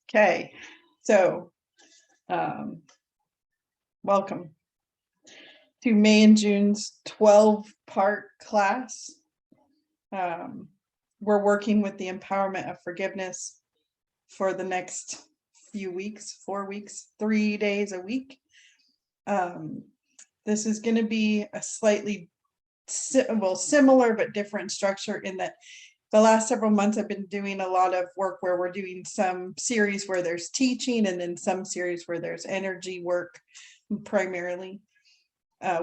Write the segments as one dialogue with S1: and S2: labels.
S1: Okay, so welcome to May and June's 12-part class. We're working with the empowerment of forgiveness for the next few weeks, 4 weeks, 3 days a week. This is going to be a slightly similar but different structure in that the last several months I've been doing a lot of work where we're doing some series where there's teaching and then some series where there's energy work primarily.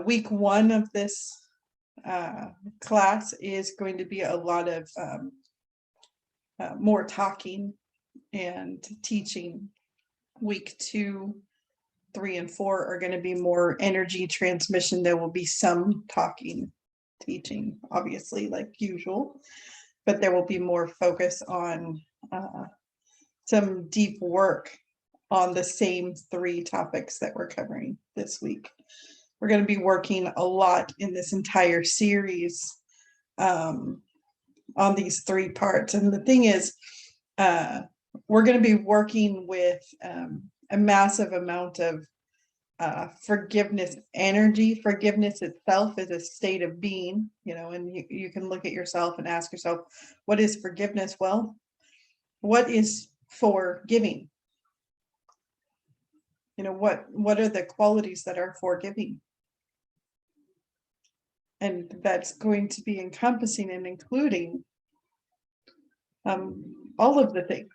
S1: Week 1 of this class is going to be a lot of more talking and teaching. Week 2, 3, and 4 are going to be more energy transmission. There will be some talking, teaching, obviously, like usual, but there will be more focus on some deep work on the same 3 topics that we're covering this week. We're going to be working a lot in this entire series on these 3 parts. And the thing is, we're going to be working with a massive amount of forgiveness energy. Forgiveness itself is a state of being, and you can look at yourself and ask yourself, what is forgiveness? Well, what is forgiving? What are the qualities that are forgiving? And that's going to be encompassing and including all of the things,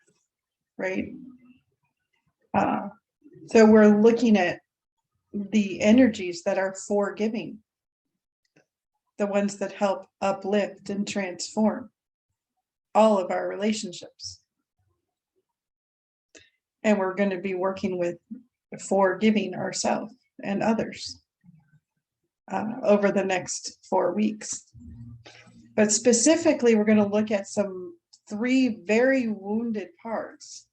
S1: right? So we're looking at the energies that are forgiving, the ones that help uplift and transform all of our relationships. And we're going to be working with forgiving ourselves and others over the next 4 weeks. But specifically, we're going to look at some 3 very wounded parts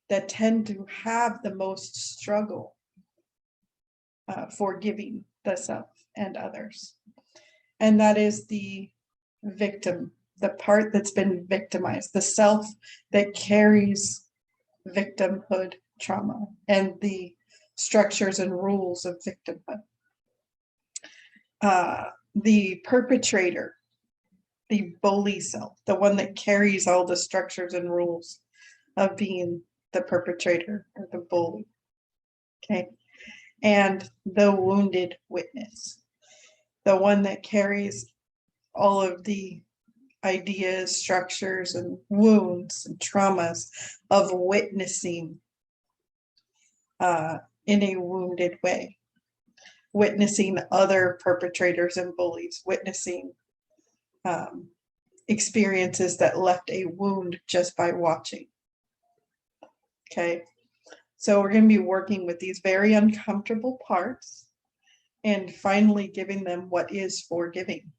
S1: that tend to have the most struggle forgiving the self and others. And that is the victim, the part that's been victimized, the self that carries victimhood trauma and the structures and rules of victimhood. The perpetrator, the bully self, the one that carries all the structures and rules of being the perpetrator or the bully. Okay. And the wounded witness, the one that carries all of the ideas, structures, and wounds and traumas of witnessing in a wounded way, witnessing other perpetrators and bullies, witnessing experiences that left a wound just by watching. Okay. So we're going to be working with these very uncomfortable parts and finally giving them what is forgiving,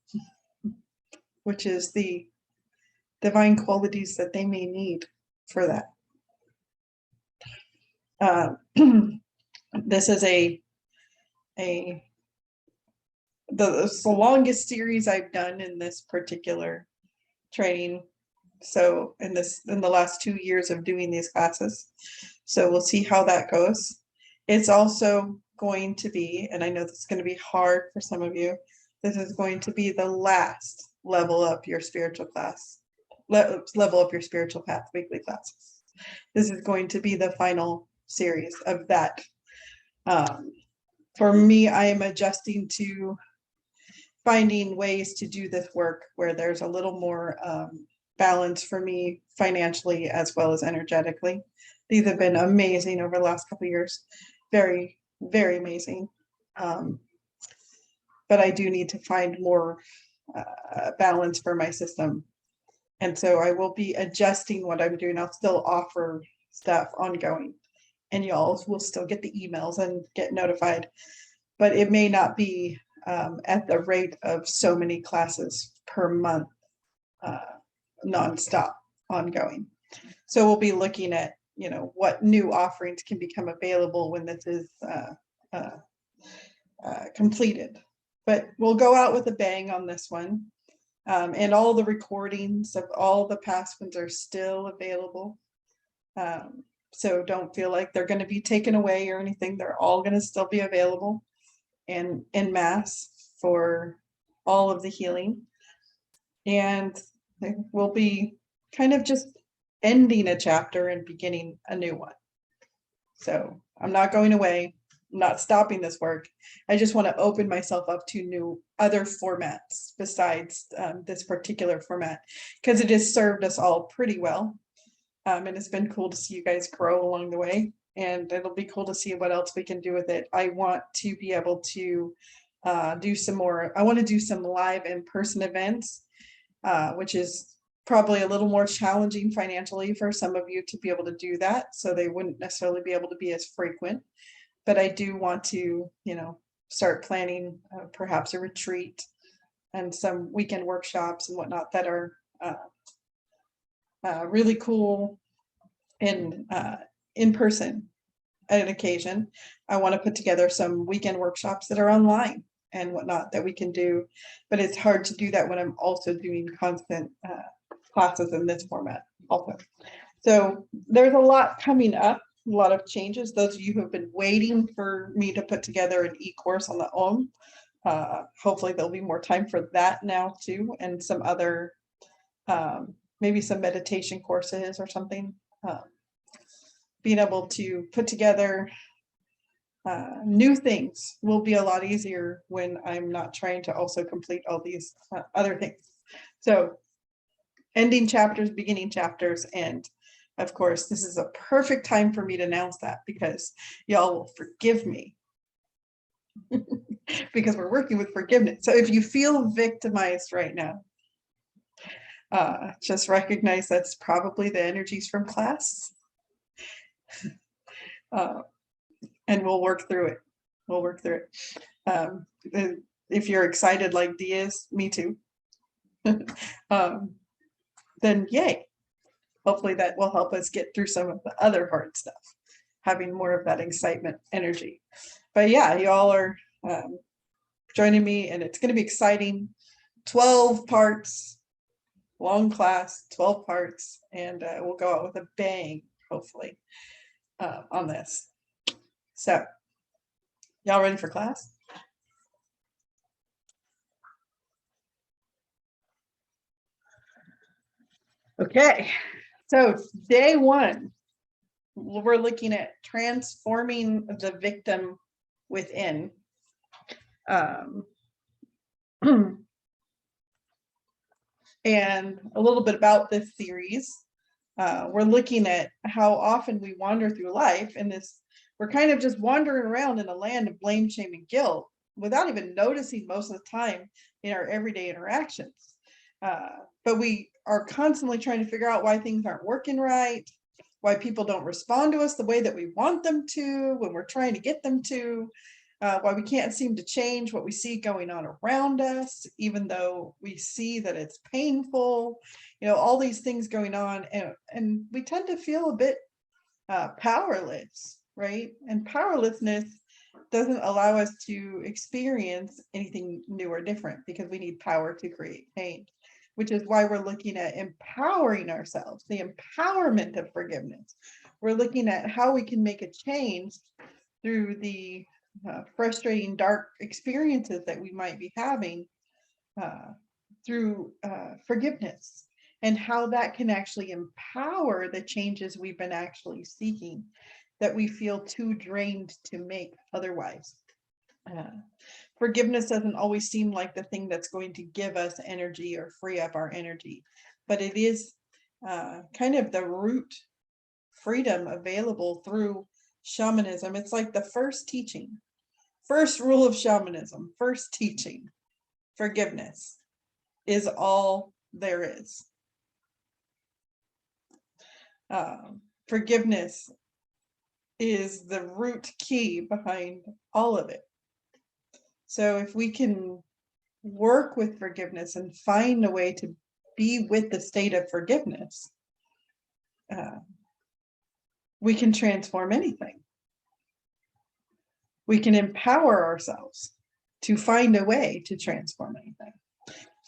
S1: which is the divine qualities that they may need for that. This is the longest series I've done in this particular training. So in the last 2 years of doing these classes. So we'll see how that goes. It's also going to be, and I know this is going to be hard for some of you, this is going to be the last level up your spiritual class, level up your spiritual path weekly classes. This is going to be the final series of that. For me, I am adjusting to finding ways to do this work where there's a little more balance for me financially as well as energetically. These have been amazing over the last couple of years. Very, very amazing. But I do need to find more balance for my system. And so I will be adjusting what I'm doing. I'll still offer stuff ongoing, and y'all will still get the emails and get notified, but it may not be at the rate of so many classes per month, nonstop, ongoing. So we'll be looking at, what new offerings can become available when this is completed. But we'll go out with a bang on this one. And all the recordings of all the past ones are still available. So don't feel like they're going to be taken away or anything. They're all going to still be available and en masse for all of the healing. And we'll be kind of just ending a chapter and beginning a new one. So I'm not going away. I'm not stopping this work. I just want to open myself up to new other formats besides this particular format, because it has served us all pretty well. And it's been cool to see you guys grow along the way, and it'll be cool to see what else we can do with it. I want to be able to do some more. I want to do some live in-person events, which is probably a little more challenging financially for some of you to be able to do that. So they wouldn't necessarily be able to be as frequent. But I do want to, start planning perhaps a retreat and some weekend workshops and whatnot that are really cool and in person at an occasion. I want to put together some weekend workshops that are online and whatnot that we can do, but it's hard to do that when I'm also doing constant classes in this format also. So there's a lot coming up, a lot of changes. Those of you who have been waiting for me to put together an e-course on the OM, hopefully there'll be more time for that now too, and some other maybe some meditation courses or something. Being able to put together new things will be a lot easier when I'm not trying to also complete all these other things. So ending chapters, beginning chapters, and of course, this is a perfect time for me to announce that, because y'all will forgive me because we're working with forgiveness. So if you feel victimized right now, just recognize that's probably the energies from class. And we'll work through it. We'll work through it. If you're excited like Dee is, me too. Then yay. Hopefully that will help us get through some of the other hard stuff, having more of that excitement energy. But yeah, y'all are joining me, and it's going to be exciting. 12 parts, long class, 12 parts, and we'll go out with a bang, hopefully, on this. So, y'all ready for class? Okay, so day one, we're looking at transforming the victim within. And a little bit about this series. We're looking at how often we wander through life in this, we're kind of just wandering around in a land of blame, shame, and guilt without even noticing most of the time in our everyday interactions. But we are constantly trying to figure out why things aren't working right, why people don't respond to us the way that we want them to when we're trying to get them to, why we can't seem to change what we see going on around us, even though we see that it's painful, all these things going on. And we tend to feel a bit powerless, right? And powerlessness doesn't allow us to experience anything new or different, because we need power to create change, which is why we're looking at empowering ourselves, the empowerment of forgiveness. We're looking at how we can make a change through the frustrating, dark experiences that we might be having through forgiveness, and how that can actually empower the changes we've been actually seeking that we feel too drained to make otherwise. Forgiveness doesn't always seem like the thing that's going to give us energy or free up our energy, but it is kind of the root freedom available through shamanism. It's like the first teaching, first rule of shamanism, first teaching. Forgiveness is all there is. Forgiveness is the root key behind all of it. So if we can work with forgiveness and find a way to be with the state of forgiveness, we can transform anything. We can empower ourselves to find a way to transform anything.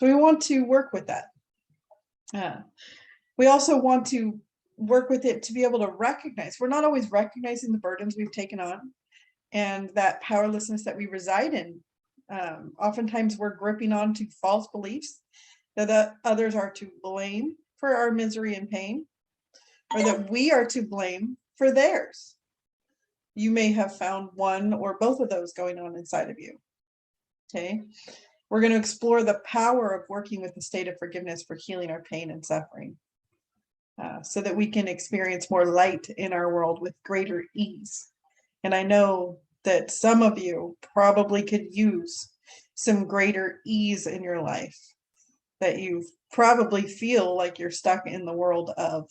S1: So we want to work with that. We also want to work with it to be able to recognize. We're not always recognizing the burdens we've taken on and that powerlessness that we reside in. Oftentimes we're gripping on to false beliefs that others are to blame for our misery and pain, or that we are to blame for theirs. You may have found one or both of those going on inside of you. Okay. We're going to explore the power of working with the state of forgiveness for healing our pain and suffering, so that we can experience more light in our world with greater ease. And I know that some of you probably could use some greater ease in your life, that you probably feel like you're stuck in the world of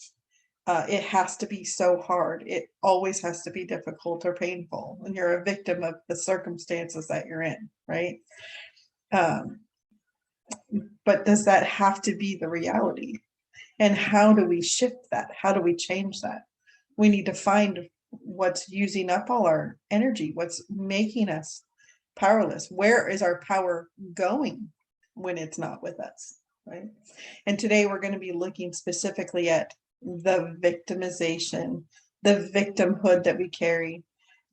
S1: it has to be so hard. It always has to be difficult or painful. And you're a victim of the circumstances that you're in, right? But does that have to be the reality? And how do we shift that? How do we change that? We need to find what's using up all our energy, what's making us powerless. Where is our power going when it's not with us, right? And today we're going to be looking specifically at the victimization, the victimhood that we carry.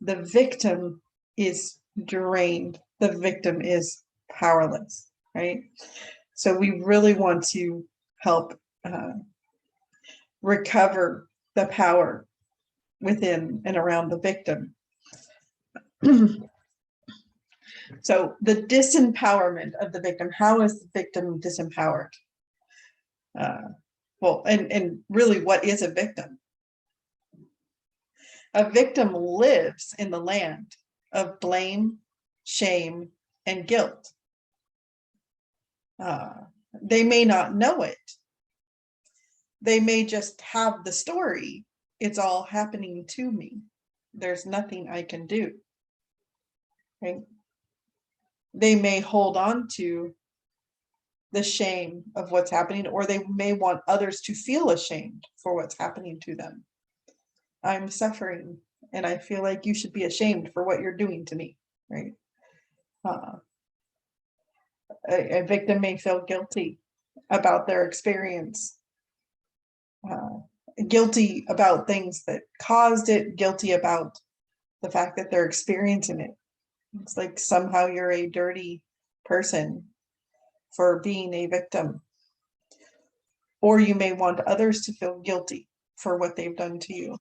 S1: The victim is drained. The victim is powerless, right? So we really want to help recover the power within and around the victim. So the disempowerment of the victim, how is the victim disempowered? Well, and really, what is a victim? A victim lives in the land of blame, shame, and guilt. They may not know it. They may just have the story. It's all happening to me. There's nothing I can do. Right? They may hold on to the shame of what's happening, or they may want others to feel ashamed for what's happening to them. I'm suffering, and I feel like you should be ashamed for what you're doing to me, right? A victim may feel guilty about their experience, guilty about things that caused it, guilty about the fact that they're experiencing it. It's like somehow you're a dirty person for being a victim. Or you may want others to feel guilty for what they've done to you,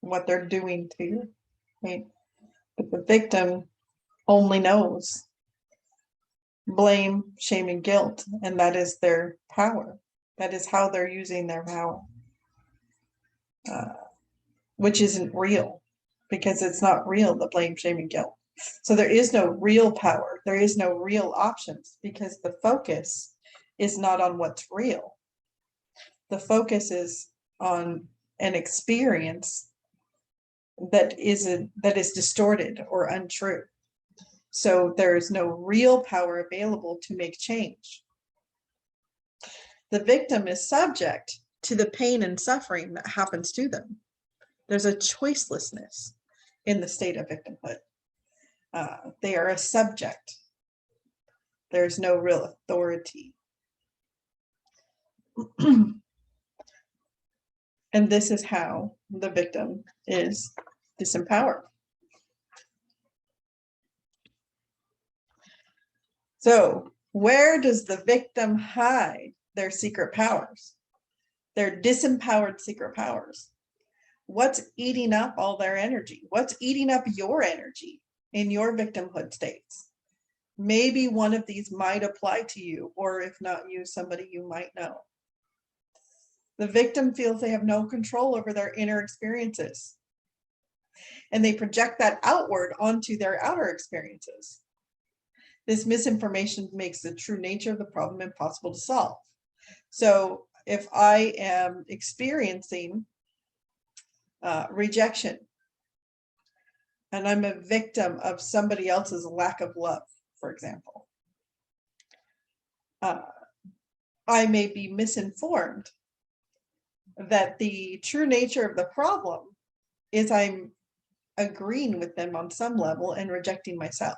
S1: what they're doing to you, right? But the victim only knows blame, shame, and guilt, and that is their power. That is how they're using their power, which isn't real, because it's not real, the blame, shame, and guilt. So there is no real power. There is no real options, because the focus is not on what's real. The focus is on an experience that is distorted or untrue. So there is no real power available to make change. The victim is subject to the pain and suffering that happens to them. There's a choicelessness in the state of victimhood. They are a subject. There's no real authority. And this is how the victim is disempowered. So where does the victim hide their secret powers, their disempowered secret powers? What's eating up all their energy? What's eating up your energy in your victimhood states? Maybe one of these might apply to you, or if not you, somebody you might know. The victim feels they have no control over their inner experiences, and they project that outward onto their outer experiences. This misinformation makes the true nature of the problem impossible to solve. So if I am experiencing rejection, and I'm a victim of somebody else's lack of love, for example, I may be misinformed that the true nature of the problem is I'm agreeing with them on some level and rejecting myself,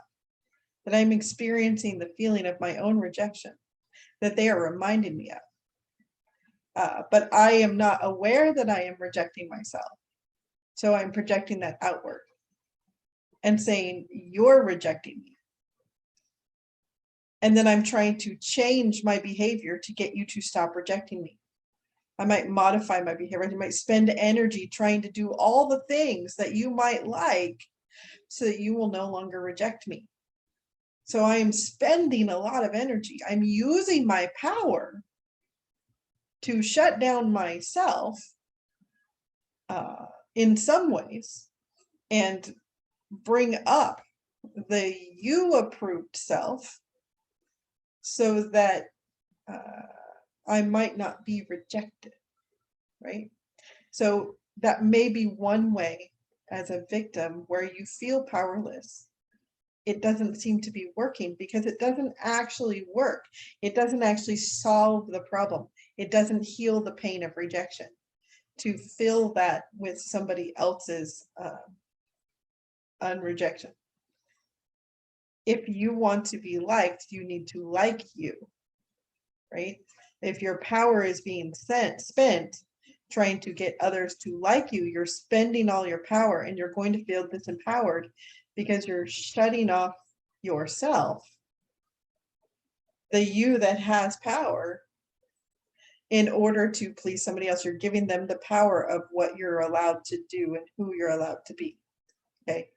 S1: that I'm experiencing the feeling of my own rejection. that they are reminding me of. But I am not aware that I am rejecting myself. So I'm projecting that outward and saying, you're rejecting me. And then I'm trying to change my behavior to get you to stop rejecting me. I might modify my behavior. I might spend energy trying to do all the things that you might like so that you will no longer reject me. So I am spending a lot of energy. I'm using my power to shut down myself in some ways and bring up the you approved self so that I might not be rejected, right? So that may be one way as a victim where you feel powerless. It doesn't seem to be working because it doesn't actually work. It doesn't actually solve the problem. It doesn't heal the pain of rejection. To fill that with somebody else's unrejection. If you want to be liked, you need to like you, right? If your power is being spent trying to get others to like you, you're spending all your power and you're going to feel disempowered because you're shutting off yourself, the you that has power, in order to please somebody else. You're giving them the power of what you're allowed to do and who you're allowed to be. Okay.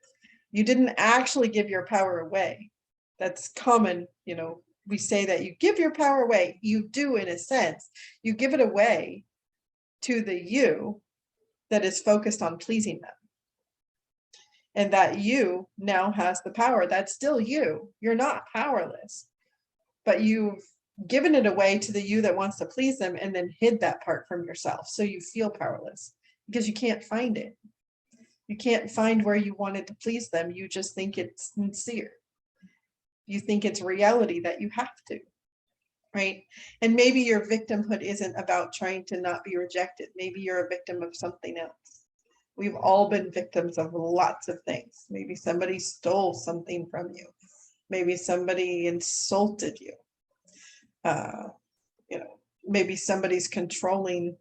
S1: You didn't actually give your power away. That's common, you know, we say that you give your power away. You do, in a sense. You give it away to the you that is focused on pleasing them. And that you now has the power. That's still you. You're not powerless. But you've given it away to the you that wants to please them and then hid that part from yourself. So you feel powerless because you can't find it. You can't find where you wanted to please them. You just think it's sincere. You think it's reality that you have to, right? And maybe your victimhood isn't about trying to not be rejected. Maybe you're a victim of something else. We've all been victims of lots of things. Maybe somebody stole something from you. Maybe somebody insulted you. You know, maybe somebody's controlling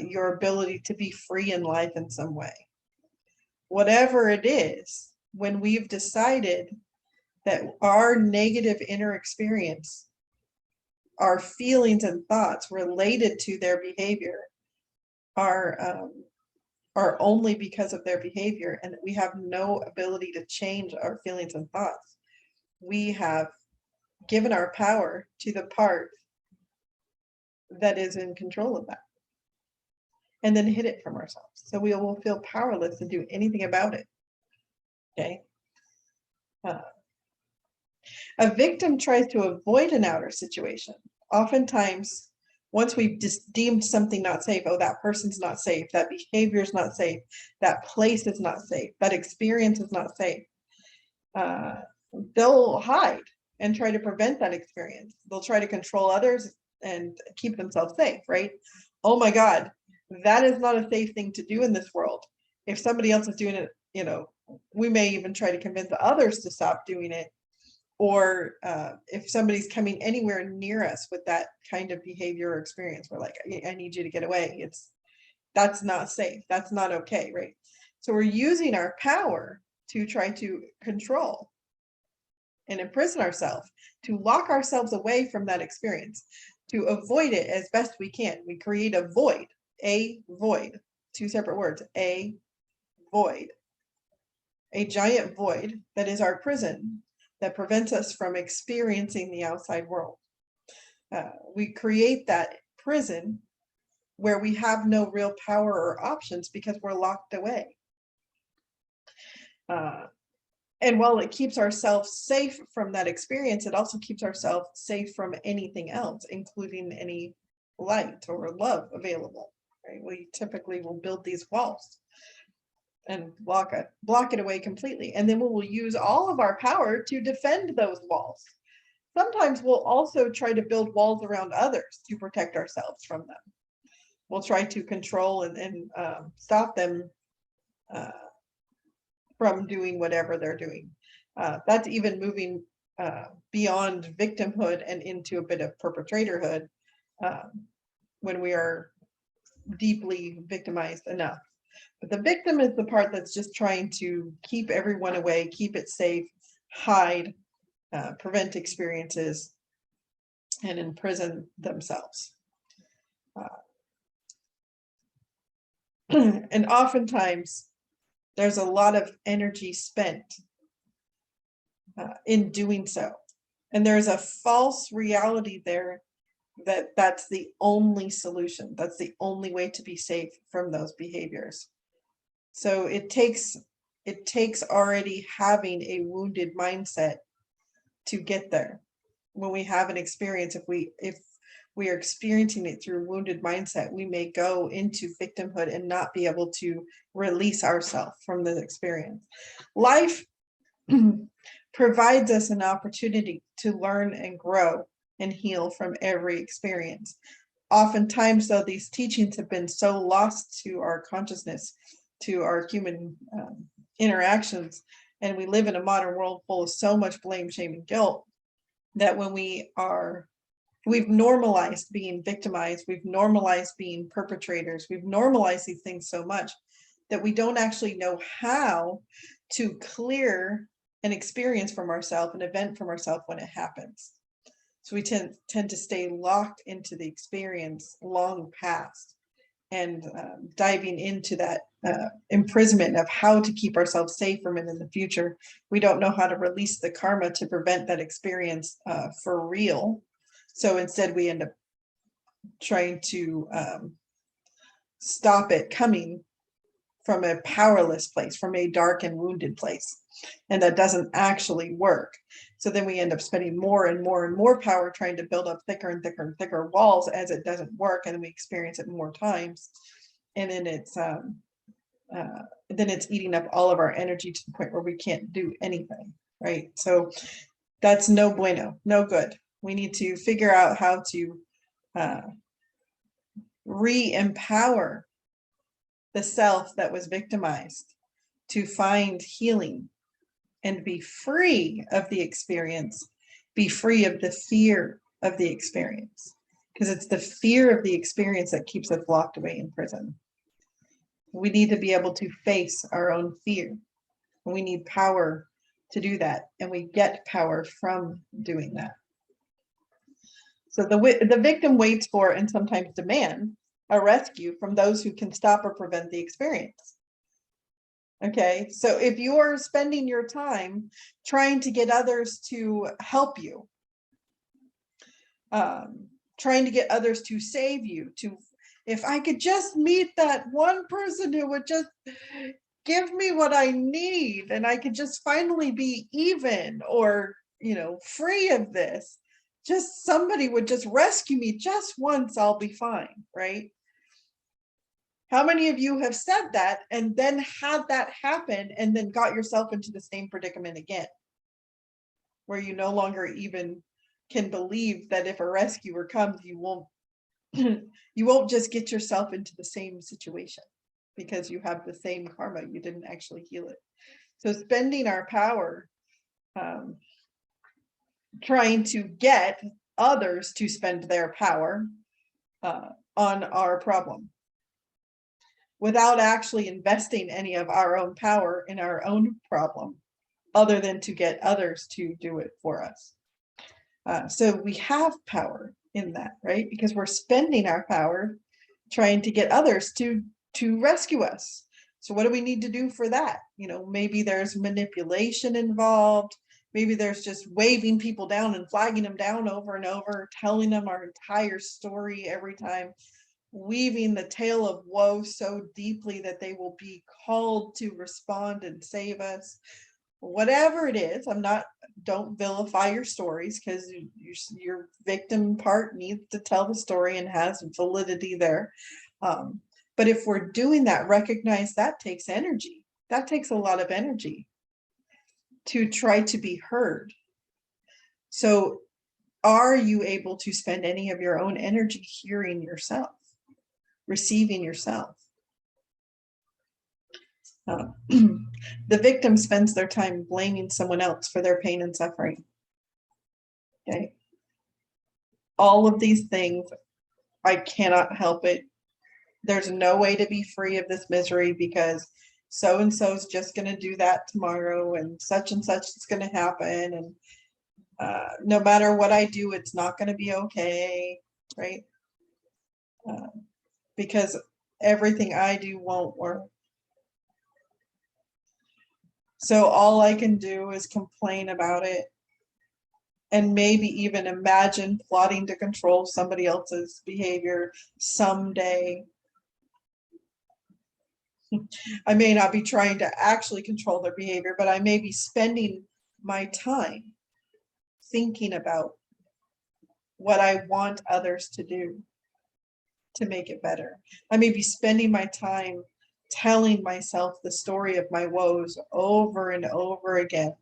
S1: your ability to be free in life in some way. Whatever it is, when we've decided that our negative inner experience, our feelings and thoughts related to their behavior are only because of their behavior, and that we have no ability to change our feelings and thoughts, we have given our power to the part that is in control of that, and then hid it from ourselves. So we will feel powerless to do anything about it. Okay. A victim tries to avoid an outer situation. Oftentimes, once we've just deemed something not safe, oh, that person's not safe, that behavior is not safe, that place is not safe, that experience is not safe, they'll hide and try to prevent that experience. They'll try to control others and keep themselves safe, right? Oh my God, that is not a safe thing to do in this world. If somebody else is doing it, you know, we may even try to convince others to stop doing it. Or if somebody's coming anywhere near us with that kind of behavior or experience, we're like, I need you to get away. That's not safe. That's not okay, right? So we're using our power to try to control and imprison ourselves, to lock ourselves away from that experience, to avoid it as best we can. We create a void, two separate words, a void, a giant void that is our prison, that prevents us from experiencing the outside world. We create that prison where we have no real power or options because we're locked away. And while it keeps ourselves safe from that experience, it also keeps ourselves safe from anything else, including any light or love available. Right? We typically will build these walls and block it away completely. And then we will use all of our power to defend those walls. Sometimes we'll also try to build walls around others to protect ourselves from them. We'll try to control and stop them from doing whatever they're doing. That's even moving beyond victimhood and into a bit of perpetratorhood when we are deeply victimized enough. But the victim is the part that's just trying to keep everyone away, keep it safe, hide, prevent experiences, and imprison themselves. And oftentimes, there's a lot of energy spent in doing so. And there's a false reality there that that's the only solution. That's the only way to be safe from those behaviors. So it takes already having a wounded mindset to get there. When we have an experience, if we are experiencing it through wounded mindset, we may go into victimhood and not be able to release ourselves from the experience. Life provides us an opportunity to learn and grow and heal from every experience. Oftentimes, though, these teachings have been so lost to our consciousness, to our human interactions, and we live in a modern world full of so much blame, shame, and guilt, that when we've normalized being victimized, we've normalized being perpetrators, we've normalized these things so much that we don't actually know how to clear an experience from ourselves, an event from ourselves when it happens. So we tend to stay locked into the experience long past, and diving into that imprisonment of how to keep ourselves safe from it in the future. We don't know how to release the karma to prevent that experience for real. So instead we end up trying to stop it coming from a powerless place, from a dark and wounded place. And that doesn't actually work. So then we end up spending more and more and more power trying to build up thicker and thicker and thicker walls as it doesn't work, and we experience it more times. And then it's eating up all of our energy to the point where we can't do anything, right? So that's no bueno, no good. We need to figure out how to re-empower the self that was victimized to find healing and be free of the experience, be free of the fear of the experience, because it's the fear of the experience that keeps us locked away in prison. We need to be able to face our own fear. We need power to do that, and we get power from doing that. So the victim waits for and sometimes demands a rescue from those who can stop or prevent the experience. Okay, so if you're spending your time trying to get others to help you, trying to get others to save you, if I could just meet that one person who would just give me what I need, and I could just finally be even, or free of this, just somebody would just rescue me just once, I'll be fine, right? How many of you have said that and then had that happen and then got yourself into the same predicament again, where you no longer even can believe that if a rescuer comes, you won't just get yourself into the same situation because you have the same karma, you didn't actually heal it. So spending our power trying to get others to spend their power on our problem, without actually investing any of our own power in our own problem, other than to get others to do it for us. So we have power in that, right? Because we're spending our power trying to get others to rescue us. So what do we need to do for that? Maybe there's manipulation involved. Maybe there's just waving people down and flagging them down over and over, telling them our entire story every time, weaving the tale of woe so deeply that they will be called to respond and save us. Whatever it is, don't vilify your stories, because your victim part needs to tell the story and has validity there. But if we're doing that, recognize that takes energy. That takes a lot of energy to try to be heard. So are you able to spend any of your own energy hearing yourself, receiving yourself? The victim spends their time blaming someone else for their pain and suffering. Okay. All of these things, I cannot help it. There's no way to be free of this misery because so and so is just going to do that tomorrow, and such is going to happen. And no matter what I do, it's not going to be okay, right? Because everything I do won't work. So all I can do is complain about it, and maybe even imagine plotting to control somebody else's behavior someday. I may not be trying to actually control their behavior, but I may be spending my time thinking about what I want others to do to make it better. I may be spending my time telling myself the story of my woes over and over again.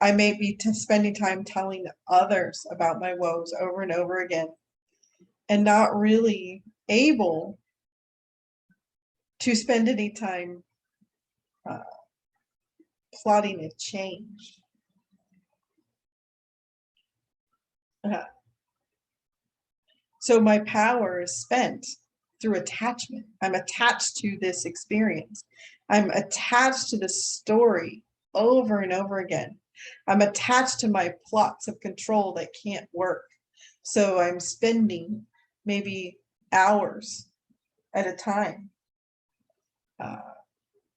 S1: I may be spending time telling others about my woes over and over again, and not really able to spend any time plotting a change. So my power is spent through attachment. I'm attached to this experience. I'm attached to the story over and over again. I'm attached to my plots of control that can't work. So I'm spending maybe hours at a time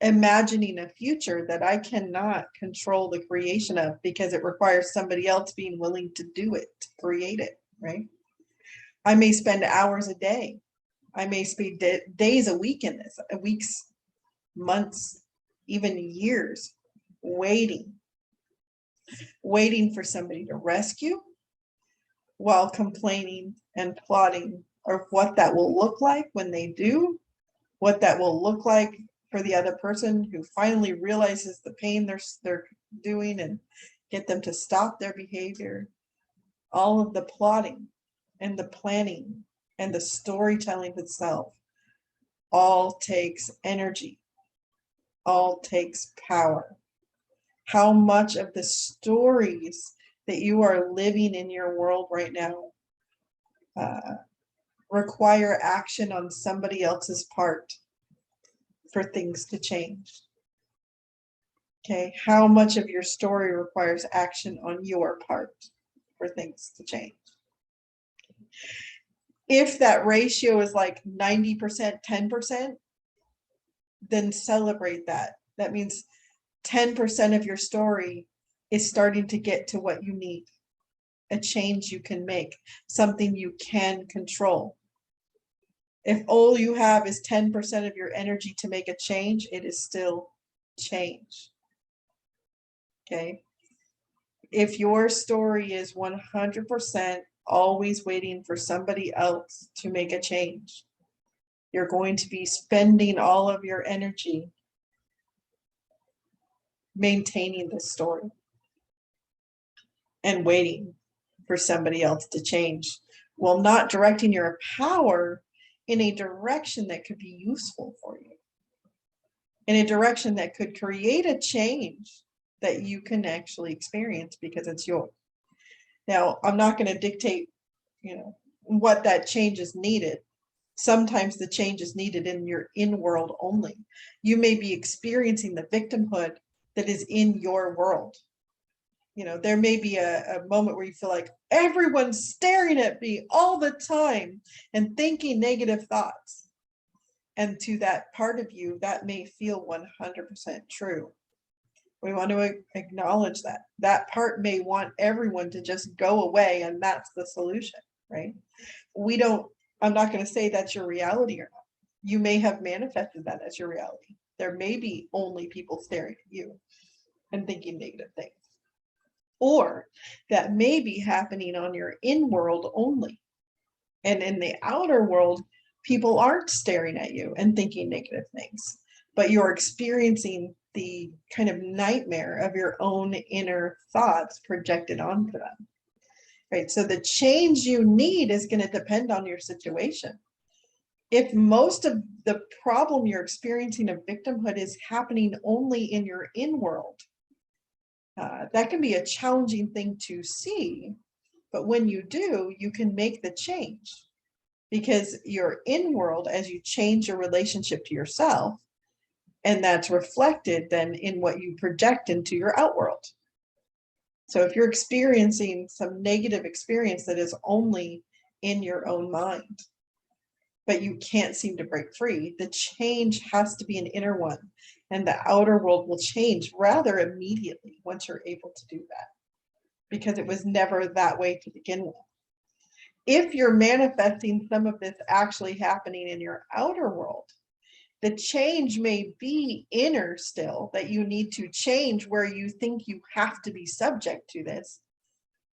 S1: imagining a future that I cannot control the creation of, because it requires somebody else being willing to do it, to create it, right? I may spend hours a day. I may spend days a week in this, weeks, months, even years, waiting for somebody to rescue, while complaining and plotting of what that will look like when they do, what that will look like for the other person who finally realizes the pain they're doing, and get them to stop their behavior. All of the plotting and the planning and the storytelling itself all takes energy, all takes power. How much of the stories that you are living in your world right now require action on somebody else's part for things to change? Okay, how much of your story requires action on your part for things to change? If that ratio is like 90%, 10%, then celebrate that. That means 10% of your story is starting to get to what you need, a change you can make, something you can control. If all you have is 10% of your energy to make a change, it is still change. Okay. If your story is 100% always waiting for somebody else to make a change, you're going to be spending all of your energy maintaining the story and waiting for somebody else to change, while not directing your power in a direction that could be useful for you, in a direction that could create a change that you can actually experience because it's yours. Now, I'm not going to dictate, what that change is needed. Sometimes the change is needed in your in-world only. You may be experiencing the victimhood that is in your world. There may be a moment where you feel like everyone's staring at me all the time and thinking negative thoughts. And to that part of you, that may feel 100% true. We want to acknowledge that. That part may want everyone to just go away, and that's the solution, right? I'm not going to say that's your reality or not. You may have manifested that as your reality. There may be only people staring at you and thinking negative things. Or that may be happening on your in-world only. And in the outer world, people aren't staring at you and thinking negative things, but you're experiencing the kind of nightmare of your own inner thoughts projected onto them. Right? So the change you need is going to depend on your situation. If most of the problem you're experiencing of victimhood is happening only in your in-world, that can be a challenging thing to see, But when you do, you can make the change, because your in-world, as you change your relationship to yourself, and that's reflected then in what you project into your outworld. So if you're experiencing some negative experience that is only in your own mind, but you can't seem to break free, the change has to be an inner one, and the outer world will change rather immediately once you're able to do that, because it was never that way to begin with. If you're manifesting some of this actually happening in your outer world, the change may be inner still, that you need to change where you think you have to be subject to this,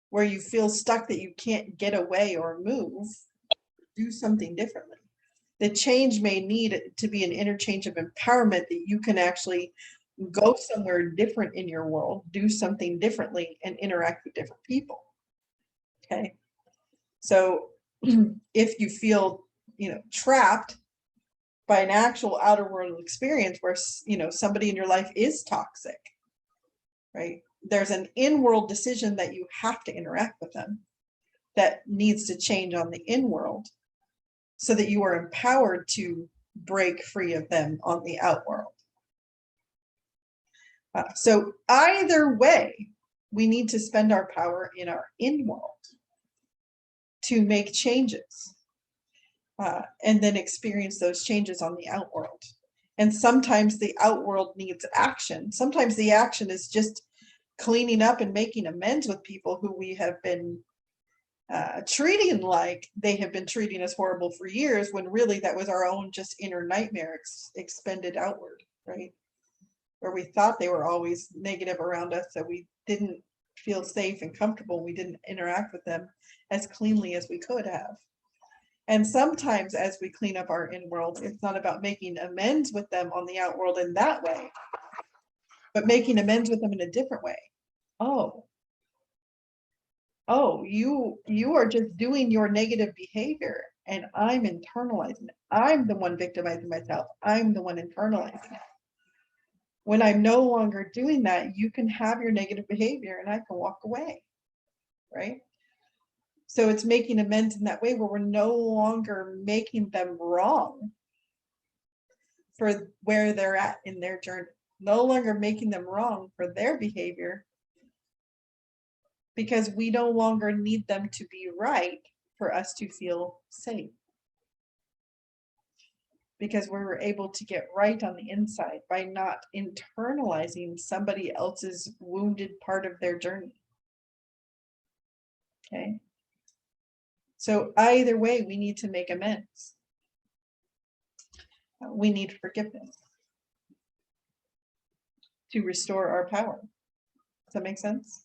S1: where you feel stuck that you can't get away or move, do something differently. The change may need to be an interchange of empowerment, that you can actually go somewhere different in your world, do something differently, and interact with different people. Okay. So if you feel, trapped by an actual outer world experience where, somebody in your life is toxic, right? There's an in-world decision that you have to interact with them that needs to change on the in-world, so that you are empowered to break free of them on the outworld. So either way, we need to spend our power in our in-world to make changes, and then experience those changes on the outworld. And sometimes the outworld needs action. Sometimes the action is just cleaning up and making amends with people who we have been treating like they have been treating us horrible for years, when really that was our own just inner nightmare expended outward, right? Where we thought they were always negative around us, so we didn't feel safe and comfortable. We didn't interact with them as cleanly as we could have. And sometimes as we clean up our in-world, it's not about making amends with them on the outworld in that way, but making amends with them in a different way. Oh, you are just doing your negative behavior, and I'm internalizing it. I'm the one victimizing myself. I'm the one internalizing it. When I'm no longer doing that, you can have your negative behavior and I can walk away, right? So it's making amends in that way, where we're no longer making them wrong for where they're at in their journey, no longer making them wrong for their behavior, because we no longer need them to be right for us to feel safe. Because we were able to get right on the inside by not internalizing somebody else's wounded part of their journey. Okay. So either way, we need to make amends. We need forgiveness to restore our power. Does that make sense?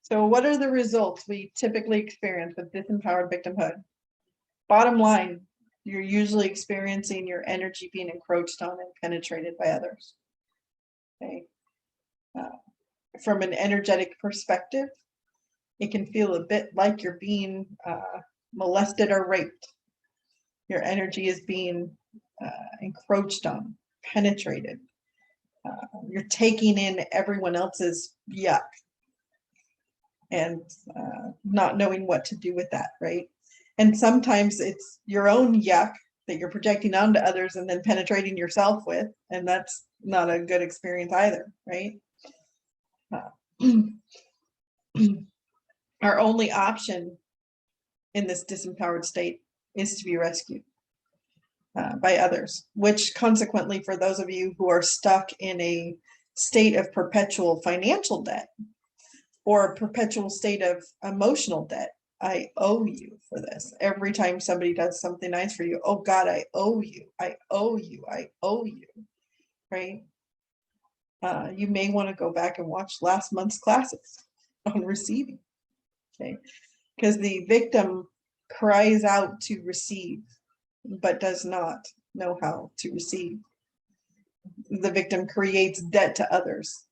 S1: So what are the results we typically experience with disempowered victimhood? Bottom line, you're usually experiencing your energy being encroached on and penetrated by others. Okay. From an energetic perspective, it can feel a bit like you're being molested or raped. Your energy is being encroached on, penetrated. You're taking in everyone else's yuck and not knowing what to do with that, right? And sometimes it's your own yuck that you're projecting onto others and then penetrating yourself with, and that's not a good experience either, right? Our only option in this disempowered state is to be rescued by others, which consequently, for those of you who are stuck in a state of perpetual financial debt or a perpetual state of emotional debt, I owe you for this. Every time somebody does something nice for you, oh God, I owe you, I owe you, I owe you, right? You may want to go back and watch last month's classes on receiving, okay? Because the victim cries out to receive, but does not know how to receive. The victim creates debt to others.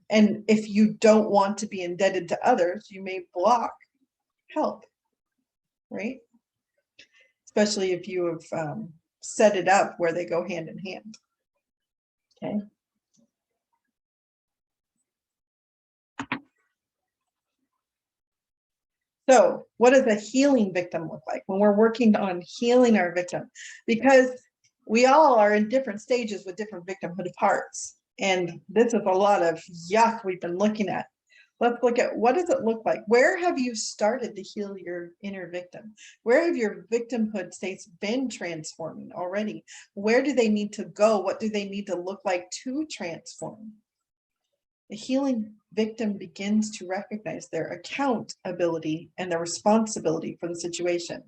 S1: And if you don't want to be indebted to others, you may block help, right? Especially if you have set it up where they go hand in hand, okay? So what does a healing victim look like when we're working on healing our victim? Because we all are in different stages with different victimhood parts. And this is a lot of yuck we've been looking at. Let's look at, what does it look like? Where have you started to heal your inner victim? Where have your victimhood states been transforming already? Where do they need to go? What do they need to look like to transform? The healing victim begins to recognize their accountability and their responsibility for the situation.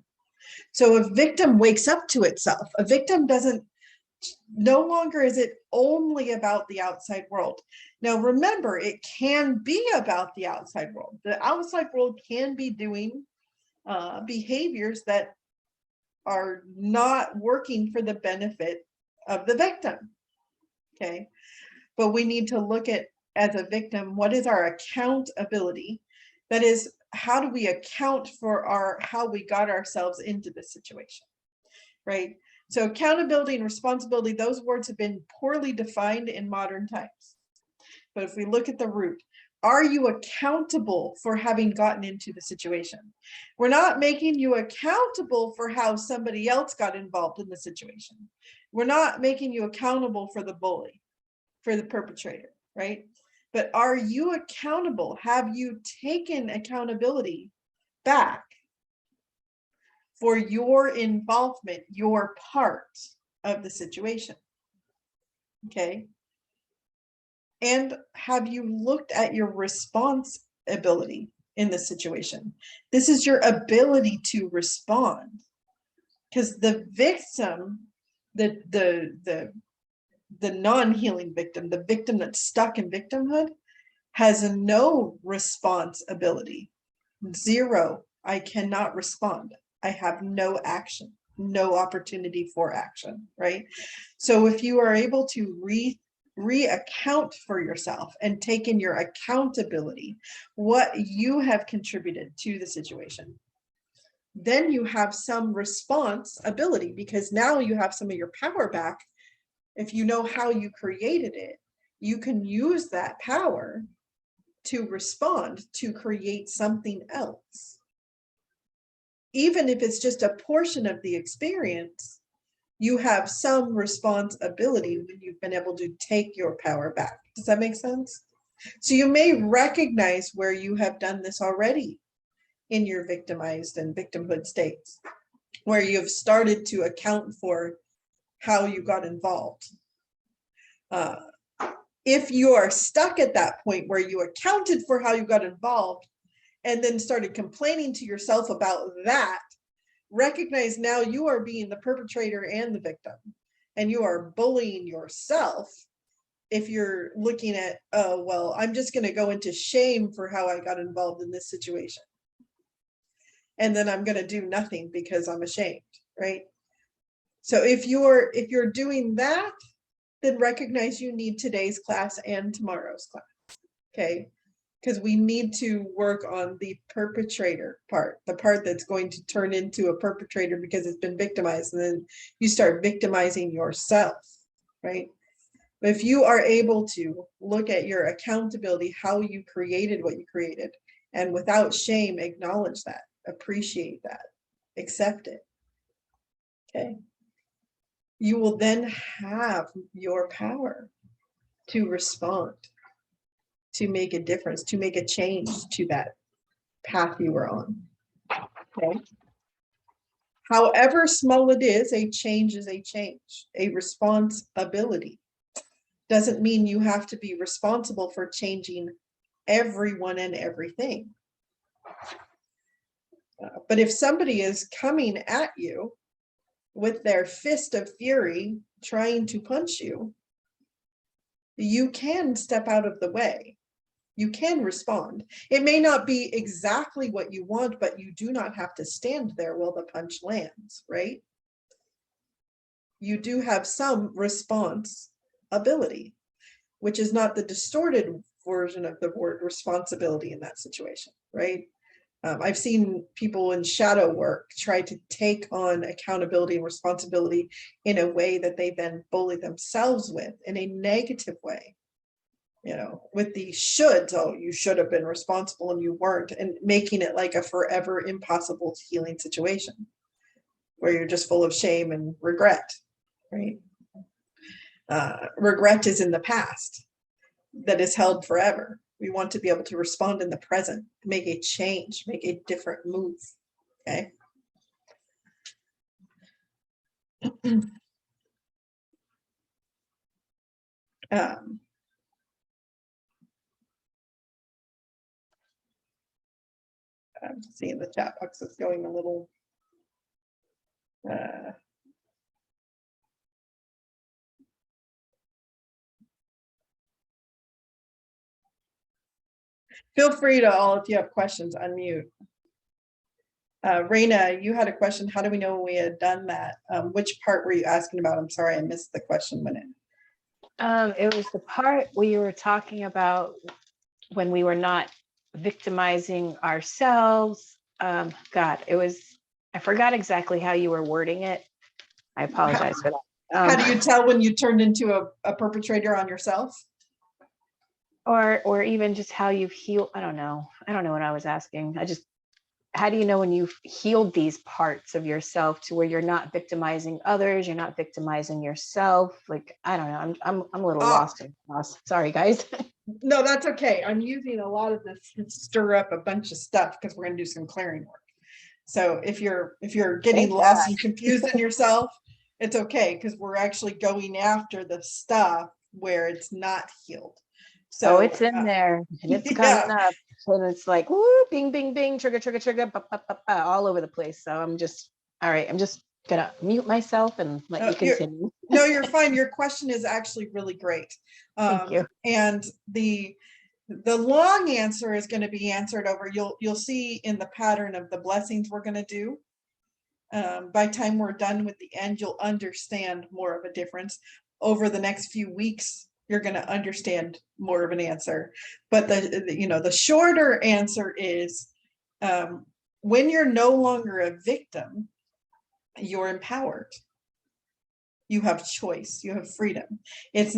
S1: So a victim wakes up to itself. A victim doesn't, no longer is it only about the outside world. Now, remember, it can be about the outside world. The outside world can be doing behaviors that are not working for the benefit of the victim. Okay. But we need to look at, as a victim, what is our accountability? That is, how do we account for how we got ourselves into this situation, right? So accountability and responsibility, those words have been poorly defined in modern times. But if we look at the root, are you accountable for having gotten into the situation? We're not making you accountable for how somebody else got involved in the situation. We're not making you accountable for the bully, for the perpetrator, right? But are you accountable? Have you taken accountability back for your involvement, your part of the situation? Okay. And have you looked at your responsibility in the situation? This is your ability to respond, because the victim, the non-healing victim, the victim that's stuck in victimhood, has no responsibility. Zero. I cannot respond. I have no action, no opportunity for action, right? So if you are able to re-account for yourself and take in your accountability, what you have contributed to the situation, then you have some responsibility, because now you have some of your power back. If you know how you created it, you can use that power to respond, to create something else. Even if it's just a portion of the experience, you have some responsibility when you've been able to take your power back. Does that make sense? So you may recognize where you have done this already in your victimized and victimhood states, where you've started to account for how you got involved. If you are stuck at that point where you accounted for how you got involved and then started complaining to yourself about that, recognize now you are being the perpetrator and the victim, and you are bullying yourself. If you're looking at, oh, well, I'm just going to go into shame for how I got involved in this situation, and then I'm going to do nothing because I'm ashamed, right? So if you're doing that, then recognize you need today's class and tomorrow's class, okay? Because we need to work on the perpetrator part, the part that's going to turn into a perpetrator because it's been victimized, and then you start victimizing yourself, right? But if you are able to look at your accountability, how you created what you created, and without shame, acknowledge that, appreciate that, accept it, okay? You will then have your power to respond, to make a difference, to make a change to that path you were on. Okay. However small it is, a change is a change. A responsibility doesn't mean you have to be responsible for changing everyone and everything. But if somebody is coming at you with their fist of fury trying to punch you, you can step out of the way. You can respond. It may not be exactly what you want, but you do not have to stand there while the punch lands, right? You do have some response ability, which is not the distorted version of the word responsibility in that situation, right? I've seen people in shadow work try to take on accountability and responsibility in a way that they then bully themselves with, in a negative way. with the shoulds. Oh, you should have been responsible and you weren't, and making it like a forever impossible healing situation where you're just full of shame and regret, right? Regret is in the past that is held forever. We want to be able to respond in the present, make a change, make a different move. Okay. I'm seeing the chat box is going a little feel free to all, if you have questions, unmute. Raina, you had a question. How do we know when we had done that? Which part were you asking about? I'm sorry, I missed the question when
S2: it was the part where you were talking about when we were not victimizing ourselves. God, I forgot exactly how you were wording it. I apologize for that.
S1: How do you tell when you turned into a perpetrator on yourself?
S2: Or even just how you've healed. I don't know what I was asking. How do you know when you've healed these parts of yourself to where you're not victimizing others, you're not victimizing yourself? Like, I don't know. I'm a little lost. Sorry, guys.
S1: No, that's okay. I'm using a lot of this to stir up a bunch of stuff because we're going to do some clearing work. So if you're getting lost and confused in yourself, it's okay, because we're actually going after the stuff where it's not healed. So
S2: it's in there and it's coming up. And it's like, woo, bing, bing, bing, trigger, trigger, trigger, all over the place. So I'm just gonna mute myself and let you continue.
S1: No, you're fine. Your question is actually really great.
S2: Thank you.
S1: And the long answer is going to be answered over. You'll see in the pattern of the blessings we're going to do. By the time we're done with the end, you'll understand more of a difference. Over the next few weeks, you're going to understand more of an answer. But the shorter answer is, when you're no longer a victim, you're empowered. You have choice, you have freedom. It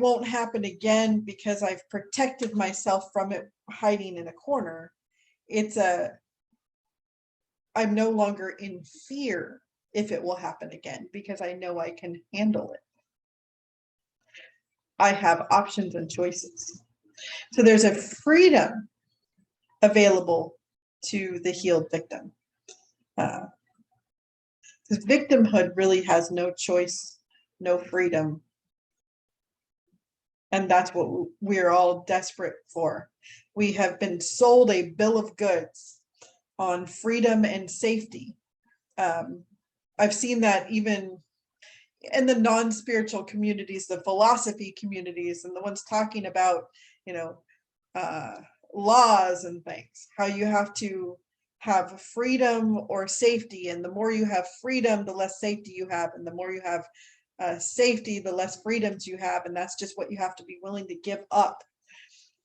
S1: won't happen again because I've protected myself from it hiding in a corner. I'm no longer in fear if it will happen again because I know I can handle it. I have options and choices. So there's a freedom available to the healed victim. Because victimhood really has no choice, no freedom. And that's what we're all desperate for. We have been sold a bill of goods on freedom and safety. I've seen that even in the non-spiritual communities, the philosophy communities, and the ones talking about, laws and things, how you have to have freedom or safety. And the more you have freedom, the less safety you have. And the more you have safety, the less freedoms you have. And that's just what you have to be willing to give up.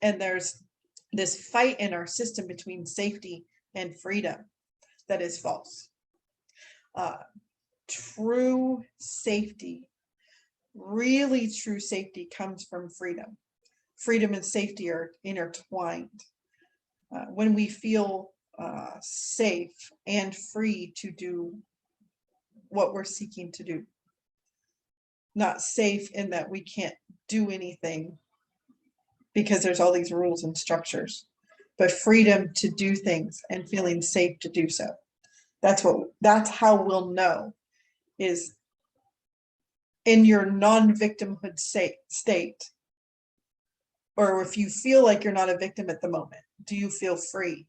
S1: And there's this fight in our system between safety and freedom that is false. True safety, really true safety, comes from freedom. Freedom and safety are intertwined. When we feel safe and free to do what we're seeking to do. Not safe in that we can't do anything because there's all these rules and structures, but freedom to do things and feeling safe to do so. That's how we'll know, is in your non-victimhood state, or if you feel like you're not a victim at the moment, do you feel free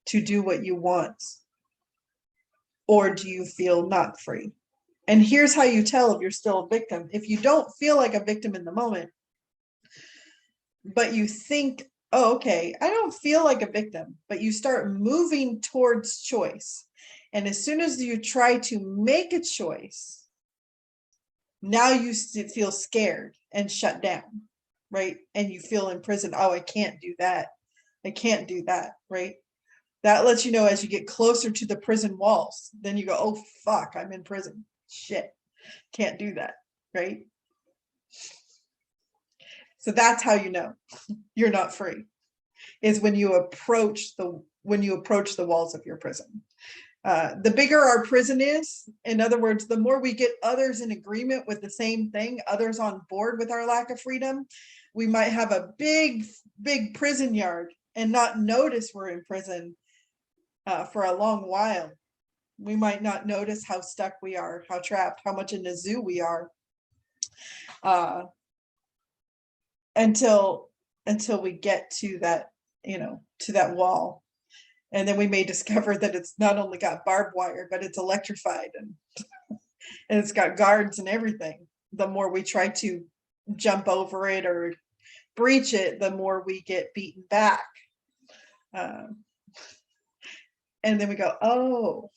S1: to do what you want? Or do you feel not free? And here's how you tell if you're still a victim. If you don't feel like a victim in the moment, but you think, oh, okay, I don't feel like a victim, but you start moving towards choice. And as soon as you try to make a choice, now you feel scared and shut down, right? And you feel imprisoned. Oh, I can't do that. I can't do that, right? That lets you know as you get closer to the prison walls, then you go, oh, fuck, I'm in prison. Shit, can't do that, right? So that's how you know you're not free, is when you approach the walls of your prison. The bigger our prison is, in other words, the more we get others in agreement with the same thing, others on board with our lack of freedom, we might have a big prison yard and not notice we're in prison for a long while. We might not notice how stuck we are, how trapped, how much in the zoo we are, until we get to that, to that wall. And then we may discover that it's not only got barbed wire, but it's electrified and it's got guards and everything. The more we try to jump over it or breach it, the more we get beaten back. And then we go, oh,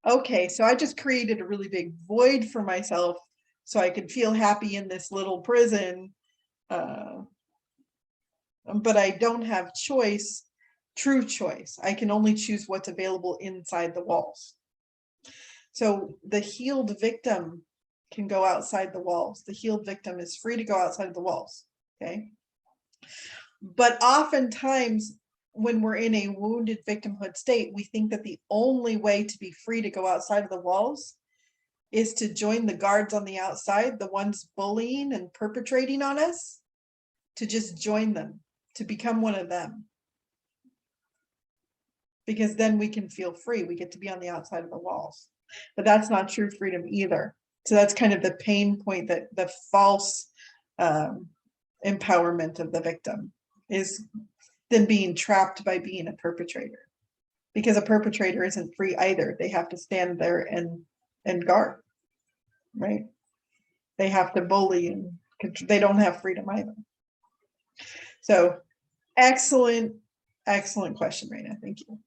S1: okay, so I just created a really big void for myself so I could feel happy in this little prison. But I don't have choice, true choice. I can only choose what's available inside the walls. So the healed victim can go outside the walls. The healed victim is free to go outside of the walls, okay? But oftentimes when we're in a wounded victimhood state, we think that the only way to be free to go outside of the walls is to join the guards on the outside, the ones bullying and perpetrating on us, to just join them, to become one of them. Because then we can feel free. We get to be on the outside of the walls. But that's not true freedom either. So that's kind of the pain point, that the false empowerment of the victim is them being trapped by being a perpetrator. Because a perpetrator isn't free either. They have to stand there and guard, right? They have to bully, and they don't have freedom either. So excellent question, Raina. Thank you.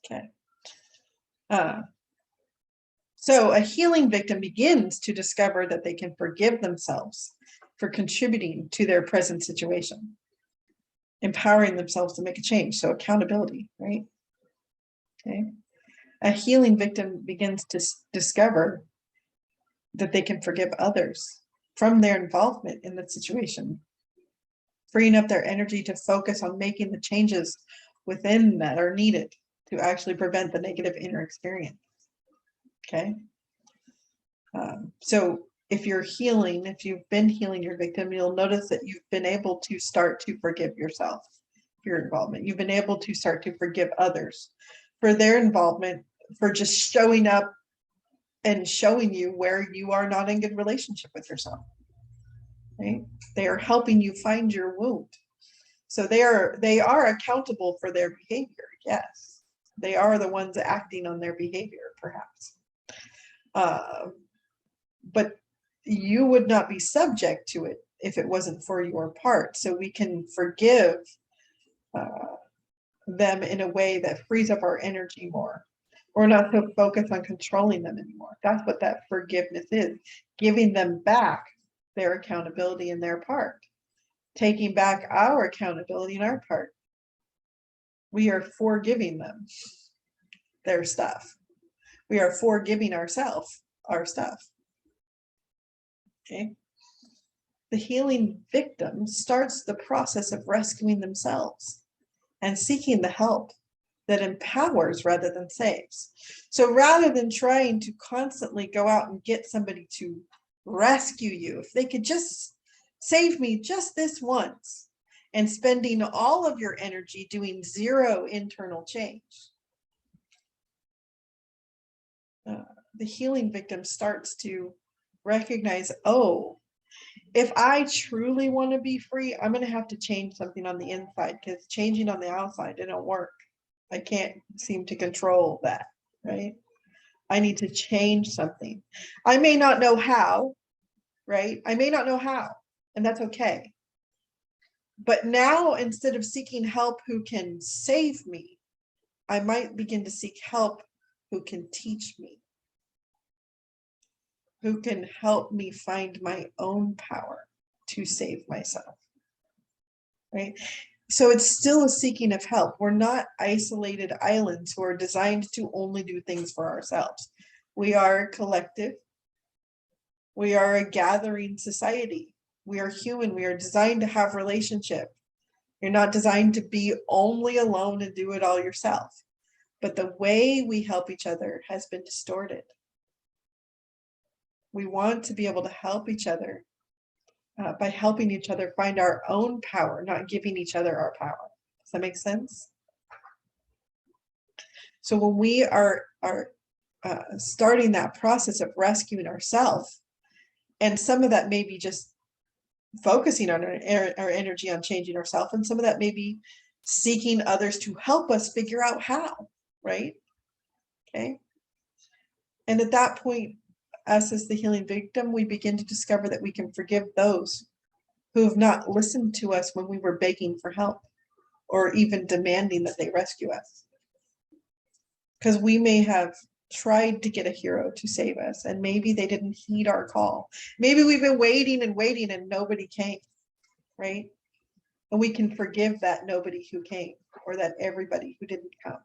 S1: Okay. So a healing victim begins to discover that they can forgive themselves for contributing to their present situation, empowering themselves to make a change. So accountability, right? Okay. A healing victim begins to discover that they can forgive others from their involvement in the situation, freeing up their energy to focus on making the changes within that are needed to actually prevent the negative inner experience. Okay. So if you're healing, if you've been healing your victim, you'll notice that you've been able to start to forgive yourself for your involvement. You've been able to start to forgive others for their involvement, for just showing up and showing you where you are not in good relationship with yourself. Right? They are helping you find your wound. So they are accountable for their behavior. Yes, they are the ones acting on their behavior, perhaps. But you would not be subject to it if it wasn't for your part. So we can forgive them in a way that frees up our energy more. We're not so focused on controlling them anymore. That's what that forgiveness is, giving them back their accountability and their part, taking back our accountability and our part. We are forgiving them their stuff. We are forgiving ourselves our stuff. Okay. The healing victim starts the process of rescuing themselves and seeking the help that empowers rather than saves. So rather than trying to constantly go out and get somebody to rescue you, if they could just save me just this once, and spending all of your energy doing zero internal change, the healing victim starts to recognize, oh, if I truly want to be free, I'm going to have to change something on the inside, because changing on the outside didn't work. I can't seem to control that, right? I need to change something. I may not know how, right? I may not know how, and that's okay. But now, instead of seeking help who can save me, I might begin to seek help who can teach me, who can help me find my own power to save myself, right? So it's still a seeking of help. We're not isolated islands who are designed to only do things for ourselves. We are a collective. We are a gathering society. We are human. We are designed to have relationship. You're not designed to be only alone and do it all yourself. But the way we help each other has been distorted. We want to be able to help each other by helping each other find our own power, not giving each other our power. Does that make sense? So when we are starting that process of rescuing ourselves, and some of that may be just focusing on our energy on changing ourselves, and some of that may be seeking others to help us figure out how, right? Okay. And at that point, us as the healing victim, we begin to discover that we can forgive those who have not listened to us when we were begging for help or even demanding that they rescue us. Because we may have tried to get a hero to save us, and maybe they didn't heed our call. Maybe we've been waiting and waiting and nobody came, right? And we can forgive that nobody who came, or that everybody who didn't come.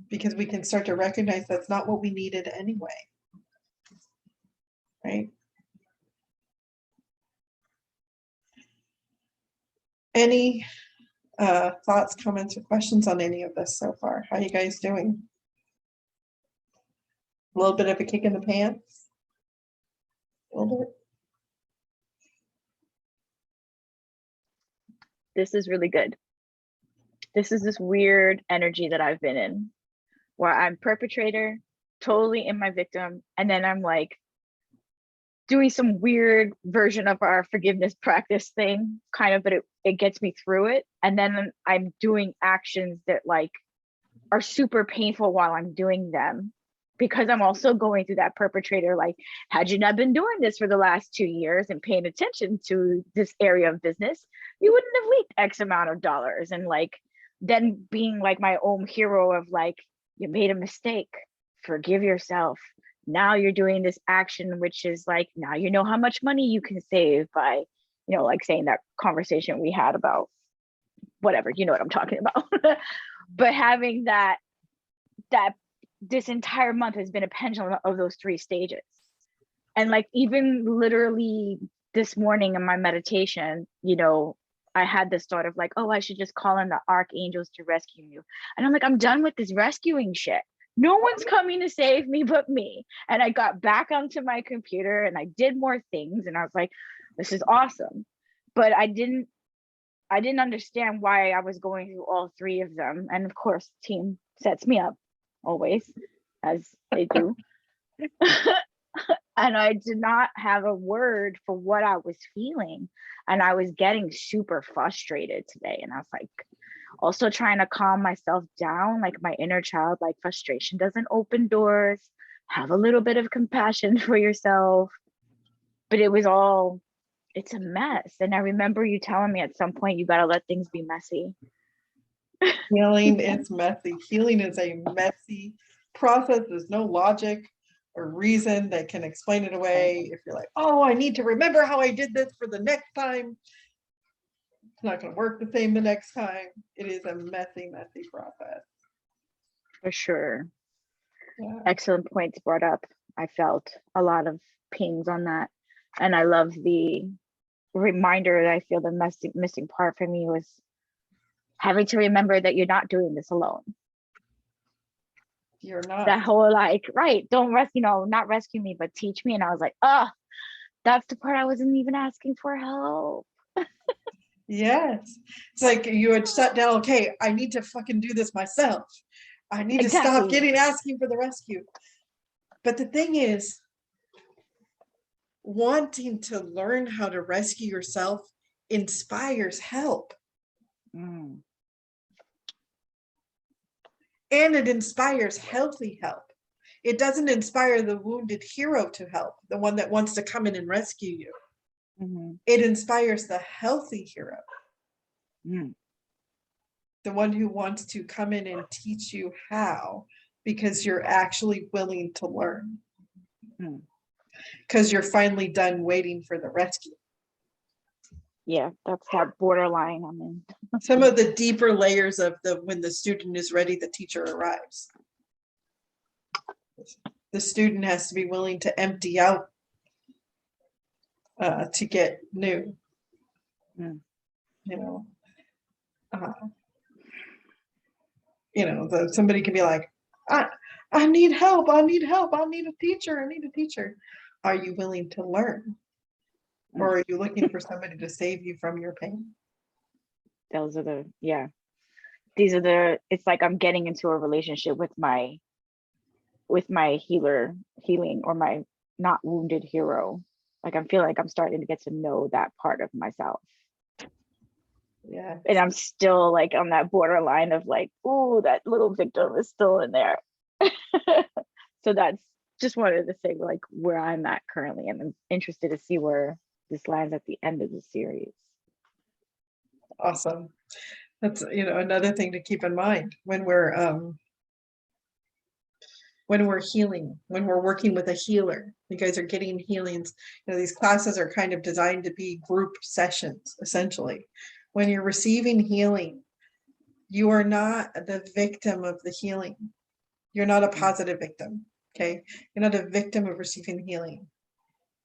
S1: Because we can start to recognize that's not what we needed anyway, right? Any thoughts, comments, or questions on any of this so far? How are you guys doing? A little bit of a kick in the pants? A little bit?
S3: This is really good. This is this weird energy that I've been in, where I'm perpetrator, totally in my victim, and then I'm like doing some weird version of our forgiveness practice thing, kind of, but it gets me through it. And then I'm doing actions that like are super painful while I'm doing them, because I'm also going through that perpetrator, like, had you not been doing this for the last 2 years and paying attention to this area of business, you wouldn't have leaked X amount of dollars. And like, then being like my own hero of like, you made a mistake, forgive yourself. Now you're doing this action, which is like, now you know how much money you can save by, you know, like saying that conversation we had about whatever, you know what I'm talking about. But having that this entire month has been a pendulum of those 3 stages. And like, even literally this morning in my meditation, you know, I had this thought of like, oh, I should just call in the archangels to rescue you. And I'm like, I'm done with this rescuing shit. No one's coming to save me but me. And I got back onto my computer and I did more things, and I was like, this is awesome. But I didn't understand why I was going through all 3 of them. And of course, team sets me up always, as they do. And I did not have a word for what I was feeling. And I was getting super frustrated today. And I was like, also trying to calm myself down, like my inner child, like frustration doesn't open doors, have a little bit of compassion for yourself. But it was all, it's a mess. And I remember you telling me at some point, you got to let things be messy.
S1: Healing is messy. Healing is a messy process. There's no logic or reason that can explain it away. If you're like, oh, I need to remember how I did this for the next time, it's not going to work the same the next time. It is a messy, messy process.
S3: For sure.
S1: Yeah.
S3: Excellent points brought up. I felt a lot of pings on that. And I love the reminder that I feel the missing part for me was having to remember that you're not doing this alone.
S1: You're not.
S3: That whole like, right, don't not rescue me, but teach me. And I was like, oh, that's the part I wasn't even asking for help.
S1: Yes. It's like you had sat down, okay, I need to fucking do this myself. I need to stop asking for the rescue. But the thing is, wanting to learn how to rescue yourself inspires help.
S3: Mm.
S1: And it inspires healthy help. It doesn't inspire the wounded hero to help, the one that wants to come in and rescue you.
S3: Mm-hmm.
S1: It inspires the healthy hero.
S3: Mm.
S1: The one who wants to come in and teach you how, because you're actually willing to learn. Because you're finally done waiting for the rescue.
S3: Yeah, that's that borderline I'm in.
S1: Some of the deeper layers of when the student is ready, the teacher arrives. The student has to be willing to empty out to get new.
S3: Mm.
S1: You know, somebody can be like, I need help. I need help. I need a teacher. I need a teacher. Are you willing to learn? Or are you looking for somebody to save you from your pain?
S3: Those are the, yeah. These are the, it's like I'm getting into a relationship with my healing, or my not wounded hero. Like I'm feeling like I'm starting to get to know that part of myself.
S1: Yeah.
S3: And I'm still like on that borderline of like, oh, that little victim is still in there. So that's just wanted to say like where I'm at currently, and I'm interested to see where this lands at the end of the series.
S1: Awesome. That's, you know, another thing to keep in mind when we're healing, when we're working with a healer. You guys are getting healings. You know, these classes are kind of designed to be group sessions, essentially. When you're receiving healing, you are not the victim of the healing. You're not a positive victim, okay? You're not a victim of receiving healing.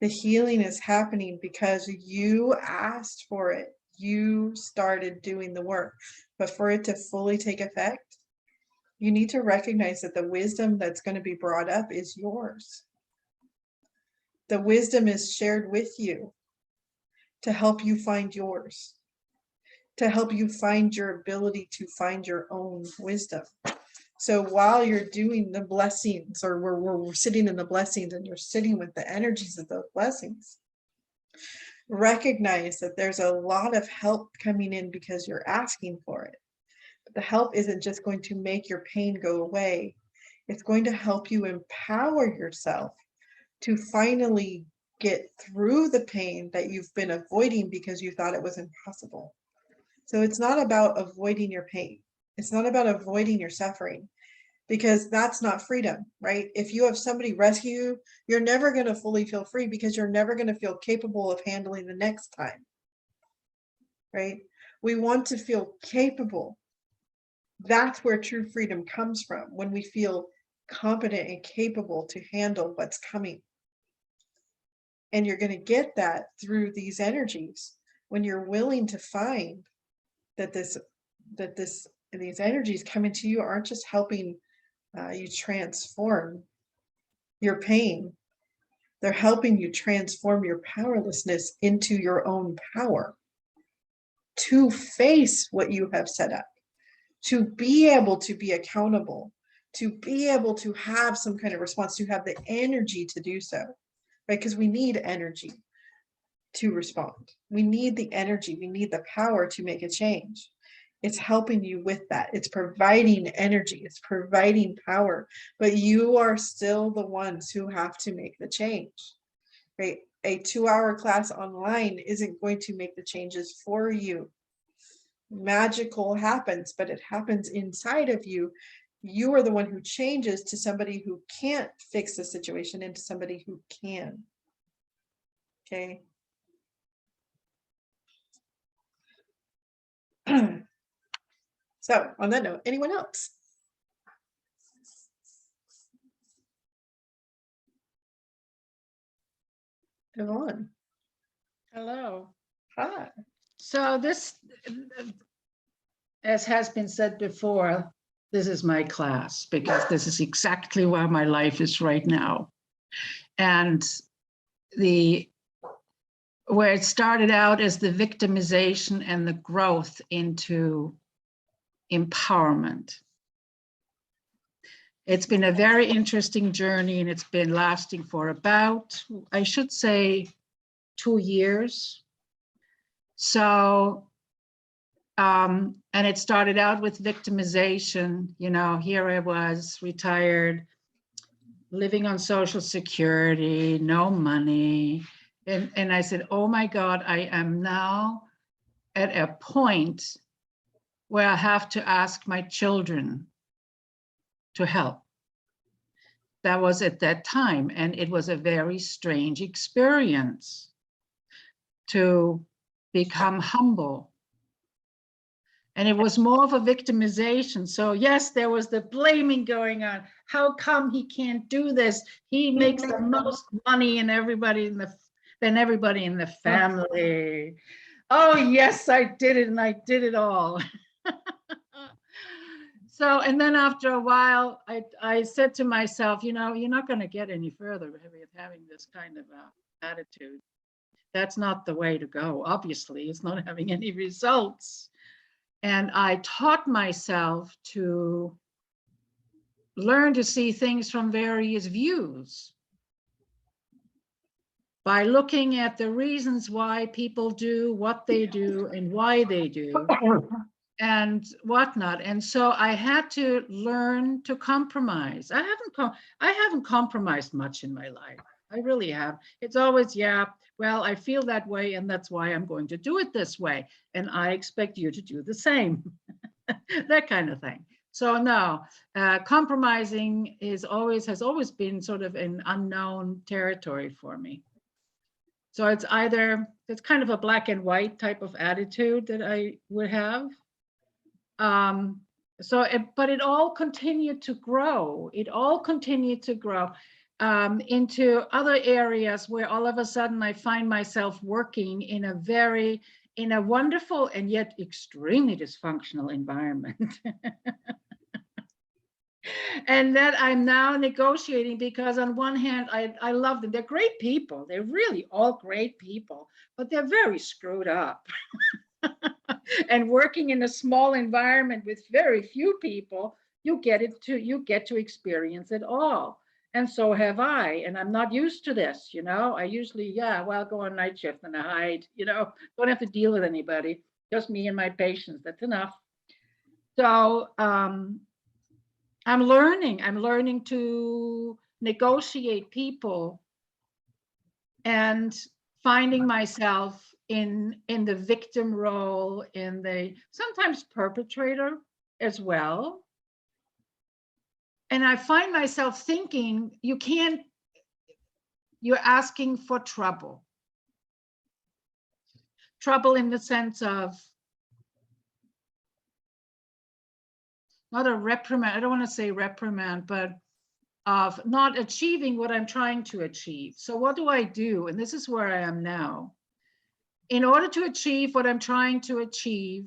S1: The healing is happening because you asked for it. You started doing the work. But for it to fully take effect, you need to recognize that the wisdom that's going to be brought up is yours. The wisdom is shared with you to help you find yours, to help you find your ability to find your own wisdom. So while you're doing the blessings, or we're sitting in the blessings and you're sitting with the energies of those blessings, recognize that there's a lot of help coming in because you're asking for it. But the help isn't just going to make your pain go away. It's going to help you empower yourself to finally get through the pain that you've been avoiding because you thought it was impossible. So it's not about avoiding your pain. It's not about avoiding your suffering, because that's not freedom, right? If you have somebody rescue you, you're never going to fully feel free because you're never going to feel capable of handling the next time, right? We want to feel capable. That's where true freedom comes from, when we feel competent and capable to handle what's coming. And you're going to get that through these energies when you're willing to find that these energies coming to you aren't just helping you transform your pain. They're helping you transform your powerlessness into your own power to face what you have set up, to be able to be accountable, to be able to have some kind of response, to have the energy to do so, right? Because we need energy to respond. We need the energy, we need the power to make a change. It's helping you with that. It's providing energy, it's providing power, but you are still the ones who have to make the change, right? A 2-hour class online isn't going to make the changes for you. Magical happens, but it happens inside of you. You are the one who changes to somebody who can't fix the situation into somebody who can. Okay. So on that note, anyone else? Yvonne.
S4: Hello.
S1: Hi.
S4: So this, as has been said before, this is my class because this is exactly where my life is right now. And where it started out as the victimization and the growth into empowerment. It's been a very interesting journey, and it's been lasting for about, I should say, 2 years. So, and it started out with victimization. You know, here I was, retired, living on Social Security, no money. And I said, oh my God, I am now at a point where I have to ask my children to help. That was at that time, and it was a very strange experience to become humble. And it was more of a victimization. So yes, there was the blaming going on. How come he can't do this? He makes the most money, and everybody and everybody in the family. Oh, yes, I did it, and I did it all. So, and then after a while, I said to myself, you know, you're not going to get any further with having this kind of attitude. That's not the way to go. Obviously, it's not having any results. And I taught myself to learn to see things from various views by looking at the reasons why people do what they do and why they do and whatnot. And so I had to learn to compromise. I haven't compromised much in my life. I really have. It's always, yeah, well, I feel that way, and that's why I'm going to do it this way. And I expect you to do the same. That kind of thing. So no, compromising has always been sort of an unknown territory for me. So it's kind of a black and white type of attitude that I would have. But it all continued to grow. It all continued to grow into other areas where all of a sudden I find myself working in a wonderful and yet extremely dysfunctional environment. And that I'm now negotiating, because on one hand, I love them. They're great people. They're really all great people, but they're very screwed up. And working in a small environment with very few people, you get to experience it all. And so have I. And I'm not used to this, you know. I usually, go on night shift and I hide, you know, don't have to deal with anybody, just me and my patients. That's enough. So I'm learning to negotiate people and finding myself in the victim role, in the sometimes perpetrator as well. And I find myself thinking, you're asking for trouble. Trouble in the sense of not a reprimand, I don't want to say reprimand, but of not achieving what I'm trying to achieve. So what do I do? And this is where I am now. In order to achieve what I'm trying to achieve,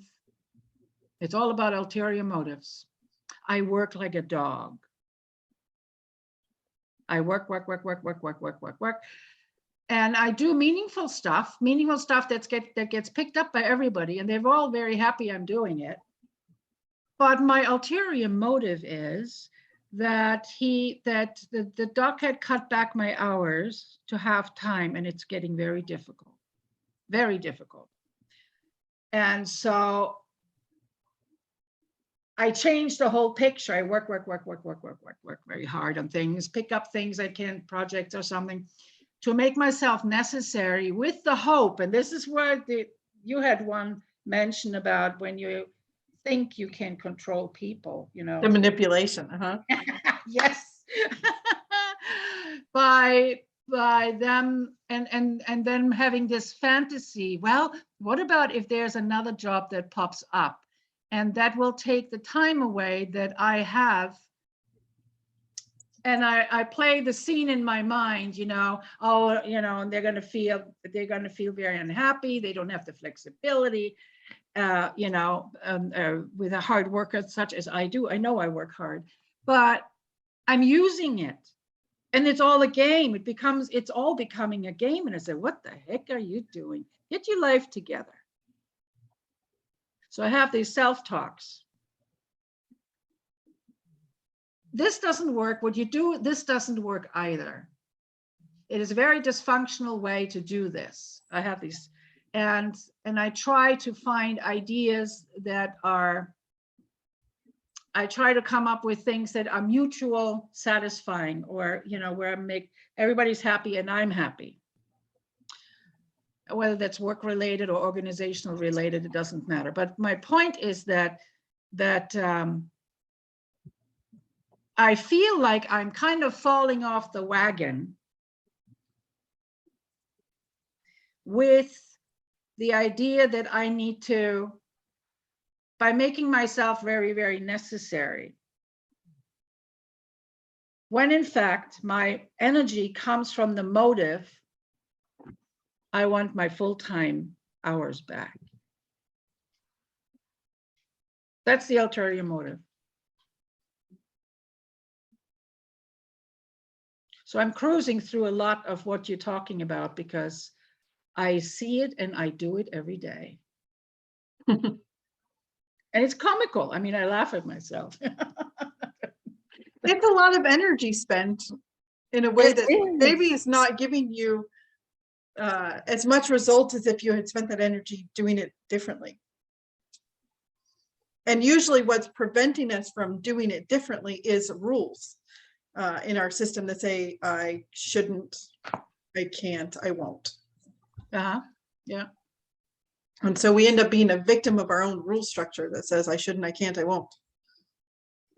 S4: it's all about ulterior motives. I work like a dog. I work. And I do meaningful stuff that gets picked up by everybody, and they're all very happy I'm doing it. But my ulterior motive is that the doc had cut back my hours to have time, and it's getting very difficult. Very difficult. And so I changed the whole picture. I work very hard on things, pick up things I can, projects or something, to make myself necessary with the hope. And this is where you had one mention about when you think you can control people, you know.
S1: The manipulation,
S4: Yes. by them and then having this fantasy, well, what about if there's another job that pops up and that will take the time away that I have? And I play the scene in my mind, you know, oh, you know, and they're going to feel very unhappy. They don't have the flexibility, you know, with a hard worker such as I do. I know I work hard, but I'm using it. And it's all a game. It's all becoming a game. And I said, what the heck are you doing? Get your life together. So I have these self-talks. This doesn't work. What you do, this doesn't work either. It is a very dysfunctional way to do this. I have these, and I try to find ideas that are, I try to come up with things that are mutual satisfying, or, you know, where I make everybody's happy and I'm happy. Whether that's work related or organizational related, it doesn't matter. But my point is that I feel like I'm kind of falling off the wagon with the idea that I need to, by making myself very, very necessary, when in fact my energy comes from the motive I want my full-time hours back. That's the ulterior motive. So I'm cruising through a lot of what you're talking about because I see it and I do it every day. And it's comical. I mean, I laugh at myself.
S1: It's a lot of energy spent in a way
S3: It
S1: that
S3: is.
S1: maybe is not giving you as much result as if you had spent that energy doing it differently. And usually what's preventing us from doing it differently is rules in our system that say, I shouldn't, I can't, I won't.
S4: Yeah.
S1: And so we end up being a victim of our own rule structure that says, I shouldn't, I can't, I won't.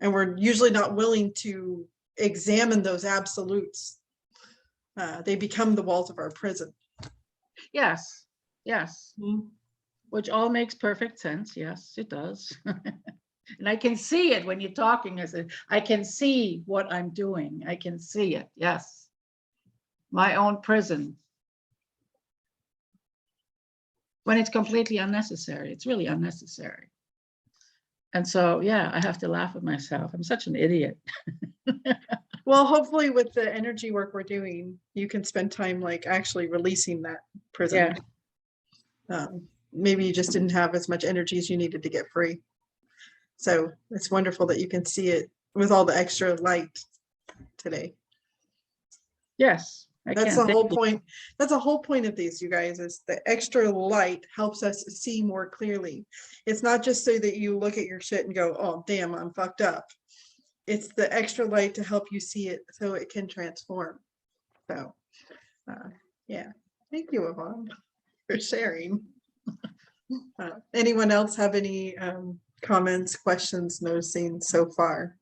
S1: And we're usually not willing to examine those absolutes. They become the walls of our prison.
S4: Yes. Yes. Which all makes perfect sense. Yes, it does. And I can see it when you're talking. I can see what I'm doing. I can see it. Yes. My own prison. When it's completely unnecessary. It's really unnecessary. And so, yeah, I have to laugh at myself. I'm such an idiot.
S1: Well, hopefully with the energy work we're doing, you can spend time like actually releasing that prison.
S4: Yeah.
S1: Maybe you just didn't have as much energy as you needed to get free. So it's wonderful that you can see it with all the extra light today.
S4: Yes.
S1: That's the whole point. That's the whole point of these, you guys, is the extra light helps us see more clearly. It's not just so that you look at your shit and go, oh, damn, I'm fucked up. It's the extra light to help you see it so it can transform. So, yeah. Thank you, Yvonne, for sharing. Anyone else have any comments, questions, noticing so far?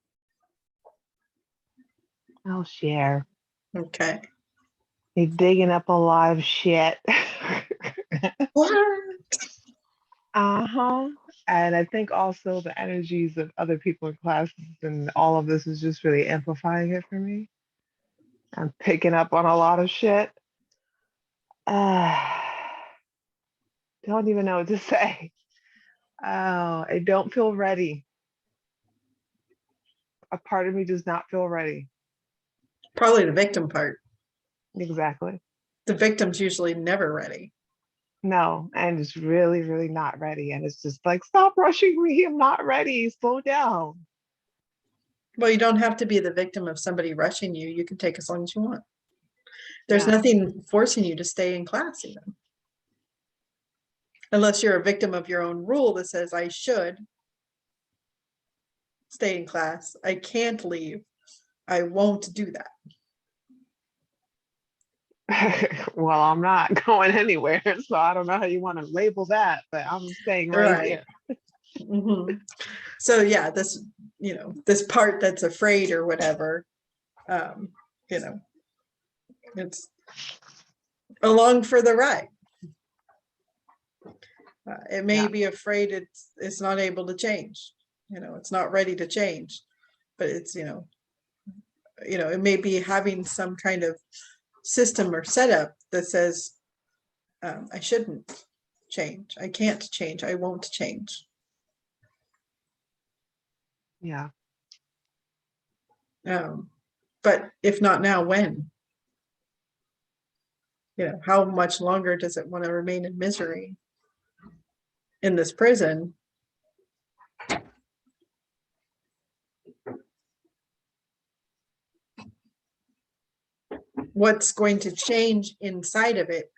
S5: I'll share.
S1: Okay.
S5: They digging up a lot of shit.
S1: What?
S5: Uh-huh. And I think also the energies of other people in classes and all of this is just really amplifying it for me. I'm picking up on a lot of shit. Don't even know what to say. Oh, I don't feel ready. A part of me does not feel ready.
S1: Probably the victim part.
S5: Exactly.
S1: The victim's usually never ready.
S5: No, and it's really, really not ready. And it's just like, stop rushing me. I'm not ready. Slow down.
S1: Well, you don't have to be the victim of somebody rushing you. You can take as long as you want. There's
S5: Yeah.
S1: nothing forcing you to stay in class even. Unless you're a victim of your own rule that says I should stay in class. I can't leave. I won't do that.
S5: Well, I'm not going anywhere, so I don't know how you want to label that, but I'm staying right here.
S1: Mhm. So yeah, this, this part that's afraid or whatever, it's along for the ride. It may
S5: Yeah.
S1: be afraid it's not able to change. It's not ready to change, but it's, it may be having some kind of system or setup that says, I shouldn't change. I can't change. I won't change.
S5: Yeah.
S1: But if not now, when? How much longer does it want to remain in misery in this prison? What's going to change inside of it?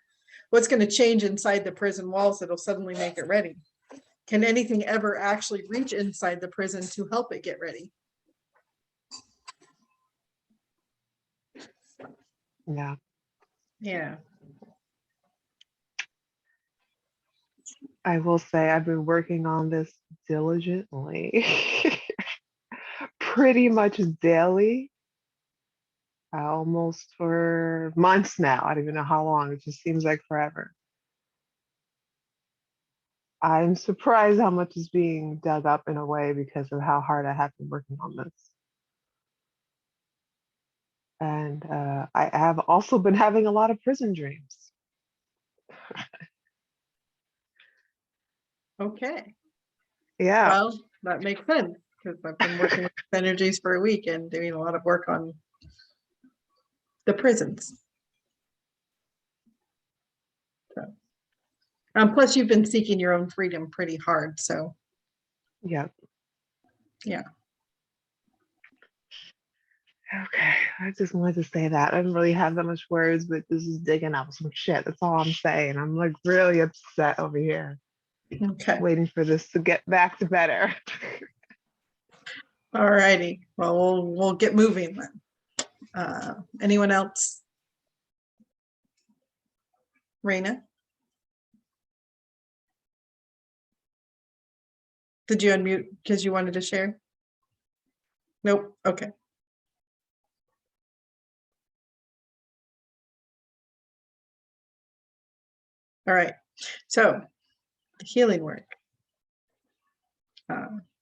S1: What's going to change inside the prison walls that'll suddenly make it ready? Can anything ever actually reach inside the prison to help it get ready?
S5: Yeah.
S1: Yeah.
S5: I will say I've been working on this diligently, pretty much daily, almost for months now. I don't even know how long. It just seems like forever. I'm surprised how much is being dug up in a way because of how hard I have been working on this. And I have also been having a lot of prison dreams.
S1: Okay,
S5: Yeah.
S1: well, that makes sense because I've been working with energies for a week and doing a lot of work on the prisons. So, plus you've been seeking your own freedom pretty hard, so
S5: Yeah.
S1: yeah.
S5: Okay. I just wanted to say that. I didn't really have that much words, but this is digging up some shit. That's all I'm saying. I'm like really upset over here,
S1: Okay,
S5: waiting for this to get back to better.
S1: all righty. Well, we'll get moving then. Anyone else? Raina? Did you unmute because you wanted to share? Nope. Okay. All right. So the healing work.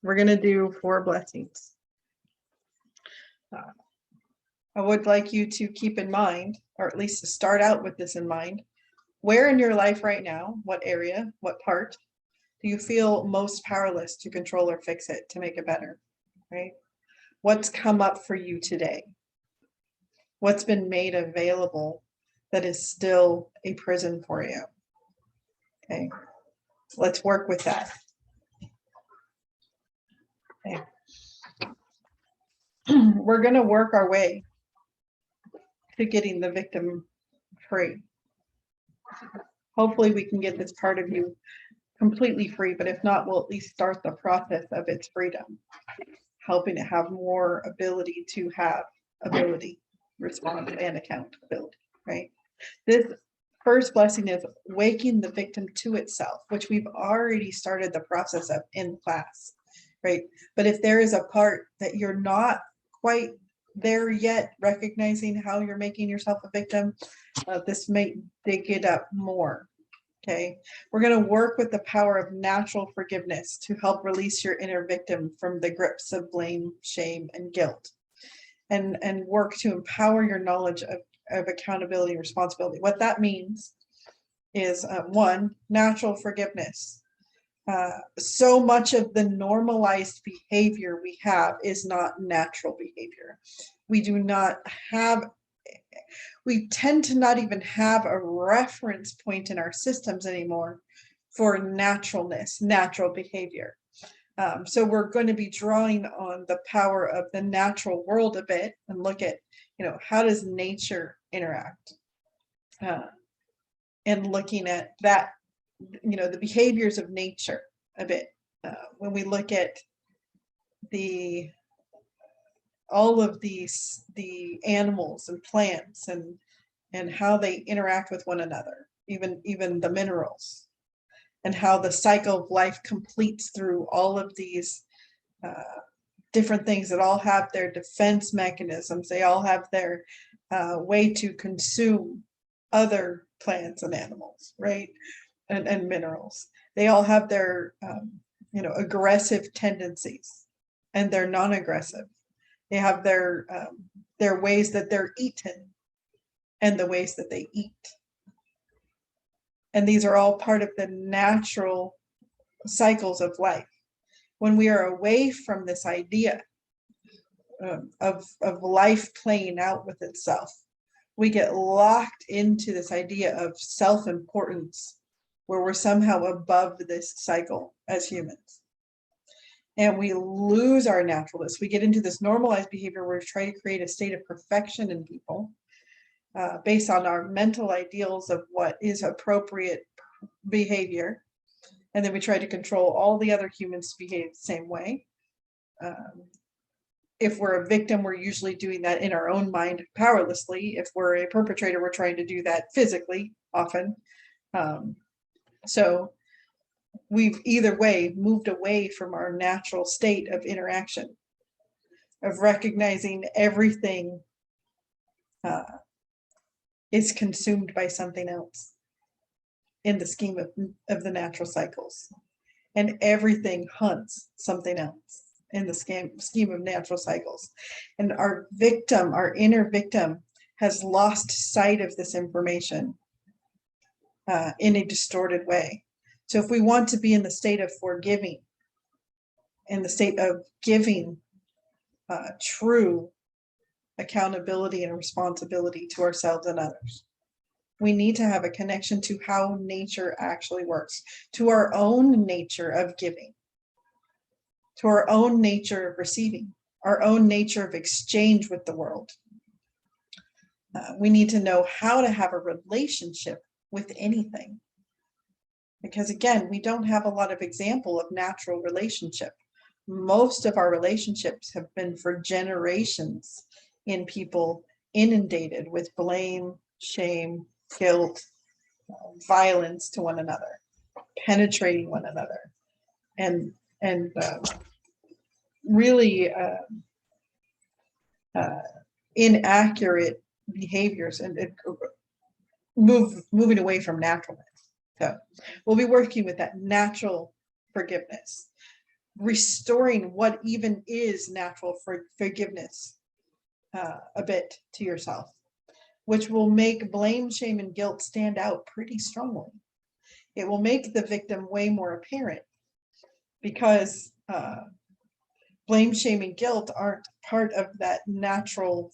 S1: We're going to do 4 blessings. I would like you to keep in mind, or at least to start out with this in mind, where in your life right now, what area, what part, do you feel most powerless to control or fix it to make it better, right? What's come up for you today? What's been made available that is still a prison for you? Okay, let's work with that. Okay. We're going to work our way to getting the victim free. Hopefully we can get this part of you completely free, but if not, we'll at least start the process of its freedom, helping it have more ability to have ability, response, and accountability, right? This first blessing is waking the victim to itself, which we've already started the process of in class, right? But if there is a part that you're not quite there yet, recognizing how you're making yourself a victim, this may dig it up more. Okay, we're going to work with the power of natural forgiveness to help release your inner victim from the grips of blame, shame, and guilt, and work to empower your knowledge of accountability and responsibility. What that means is 1, natural forgiveness. So much of the normalized behavior we have is not natural behavior. We do not have, we tend to not even have a reference point in our systems anymore for naturalness, natural behavior. So we're going to be drawing on the power of the natural world a bit and look at, how does nature interact? And looking at that, the behaviors of nature a bit. When we look at all of the animals and plants and how they interact with one another, even the minerals, and how the cycle of life completes through all of these different things that all have their defense mechanisms. They all have their way to consume other plants and animals, right? And minerals. They all have their aggressive tendencies, and they're non-aggressive. They have their ways that they're eaten and the ways that they eat. And these are all part of the natural cycles of life. When we are away from this idea of life playing out with itself, we get locked into this idea of self-importance, where we're somehow above this cycle as humans. And we lose our naturalness. We get into this normalized behavior where we try to create a state of perfection in people based on our mental ideals of what is appropriate behavior. And then we try to control all the other humans to behave the same way. If we're a victim, we're usually doing that in our own mind powerlessly. If we're a perpetrator, we're trying to do that physically often. So we've either way moved away from our natural state of interaction, of recognizing everything is consumed by something else in the scheme of the natural cycles, and everything hunts something else in the scheme of natural cycles. And our inner victim, has lost sight of this information. in a distorted way. So if we want to be in the state of forgiving, in the state of giving true accountability and responsibility to ourselves and others, we need to have a connection to how nature actually works, to our own nature of giving, to our own nature of receiving, our own nature of exchange with the world. We need to know how to have a relationship with anything. Because again, we don't have a lot of example of natural relationship. Most of our relationships have been for generations in people inundated with blame, shame, guilt, violence to one another, penetrating one another, and really inaccurate behaviors and moving away from naturalness. So we'll be working with that natural forgiveness, restoring what even is natural forgiveness a bit to yourself, which will make blame, shame, and guilt stand out pretty strongly. It will make the victim way more apparent because blame, shame, and guilt aren't part of that naturalness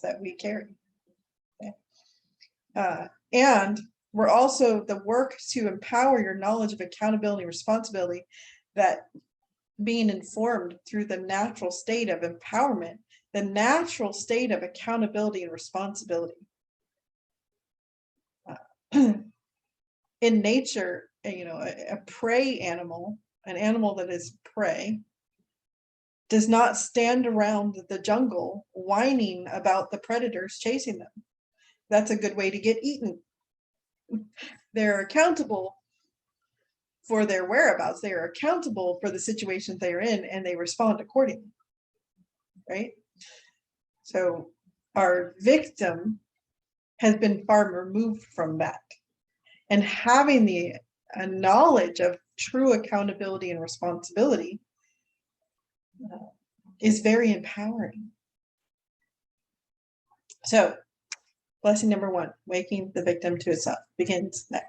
S1: that we carry. Okay? And we're also the work to empower your knowledge of accountability and responsibility, that being informed through the natural state of empowerment, the natural state of accountability and responsibility. In nature, a prey animal, an animal that is prey, does not stand around the jungle whining about the predators chasing them. That's a good way to get eaten. They're accountable for their whereabouts. They are accountable for the situations they are in, and they respond accordingly, right? So our victim has been far removed from that. And having the knowledge of true accountability and responsibility is very empowering. So blessing number 1, waking the victim to itself, begins next.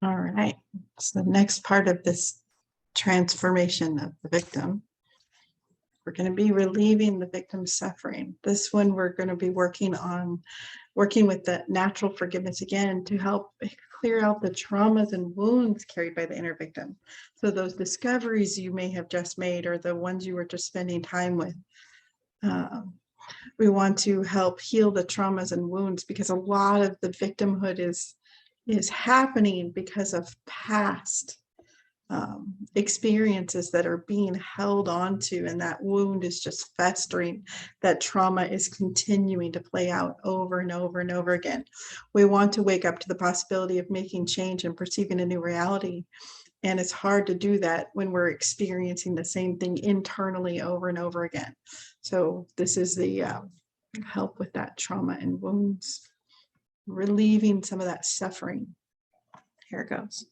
S1: All right. So the next part of this transformation of the victim, we're going to be relieving the victim's suffering. This one we're going to be working with the natural forgiveness again to help clear out the traumas and wounds carried by the inner victim. So those discoveries you may have just made or the ones you were just spending time with. We want to help heal the traumas and wounds because a lot of the victimhood is happening because of past experiences that are being held onto, and that wound is just festering. That trauma is continuing to play out over and over and over again. We want to wake up to the possibility of making change and perceiving a new reality. And it's hard to do that when we're experiencing the same thing internally over and over again. So this is the help with that trauma and wounds, relieving some of that suffering. Here it goes.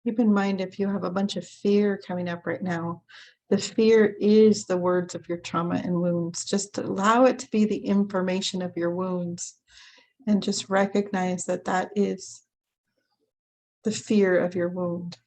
S1: Keep in mind, if you have a bunch of fear coming up right now, the fear is the words of your trauma and wounds. Just allow it to be the information of your wounds and just recognize that that is the fear of your wound.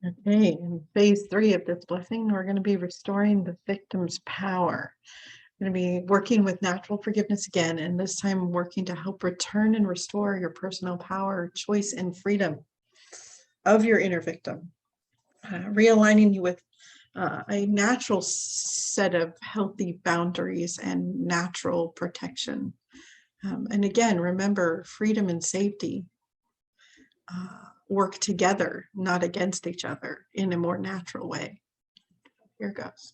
S1: Okay, in phase 3 of this blessing, we're going to be restoring the victim's power. Going to be working with natural forgiveness again, and this time working to help return and restore your personal power, choice, and freedom of your inner victim. Realigning you with a natural set of healthy boundaries and natural protection. And again, remember, freedom and safety work together, not against each other, in a more natural way. Here goes.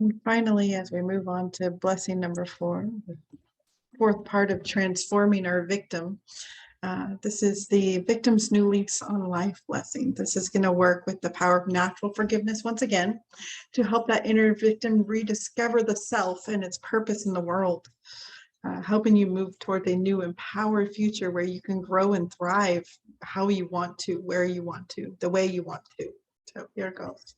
S1: And finally, as we move on to blessing number 4, the fourth part of transforming our victim. This is the victim's new lease on life blessing. This is going to work with the power of natural forgiveness once again to help that inner victim rediscover the self and its purpose in the world, helping you move toward a new empowered future where you can grow and thrive how you want to, where you want to, the way you want to. So here it goes.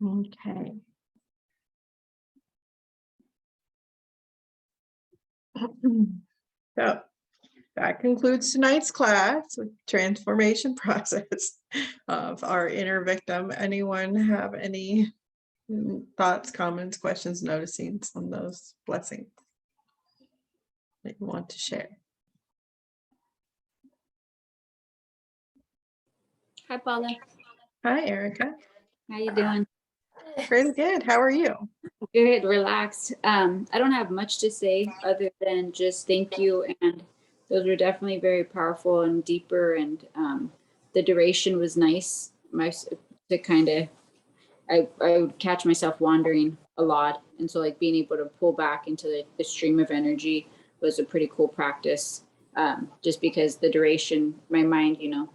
S1: Okay. So that concludes tonight's class with transformation process of our inner victim. Anyone have any thoughts, comments, questions, noticings on those blessings that you want to share?
S6: Hi, Paula.
S1: Hi, Erica.
S6: How you doing?
S1: Pretty good. How are you?
S6: Good, relaxed. I don't have much to say other than just thank you. And those were definitely very powerful and deeper. And the duration was nice. To kind of, I would catch myself wandering a lot. And so like being able to pull back into the stream of energy was a pretty cool practice. Just because the duration, my mind, you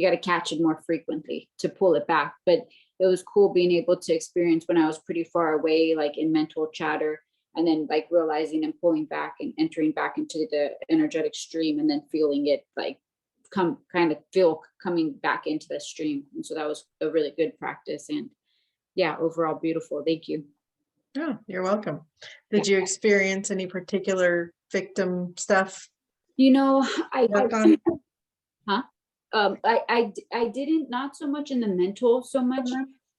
S6: got to catch it more frequently to pull it back. But it was cool being able to experience when I was pretty far away, like in mental chatter, and then like realizing and pulling back and entering back into the energetic stream, and then feeling it like coming back into the stream. And so that was a really good practice. And yeah, overall beautiful. Thank you.
S1: Oh, you're welcome. Did you experience any particular victim stuff?
S6: I
S1: Work on?
S6: I didn't, not so much in the mental so much,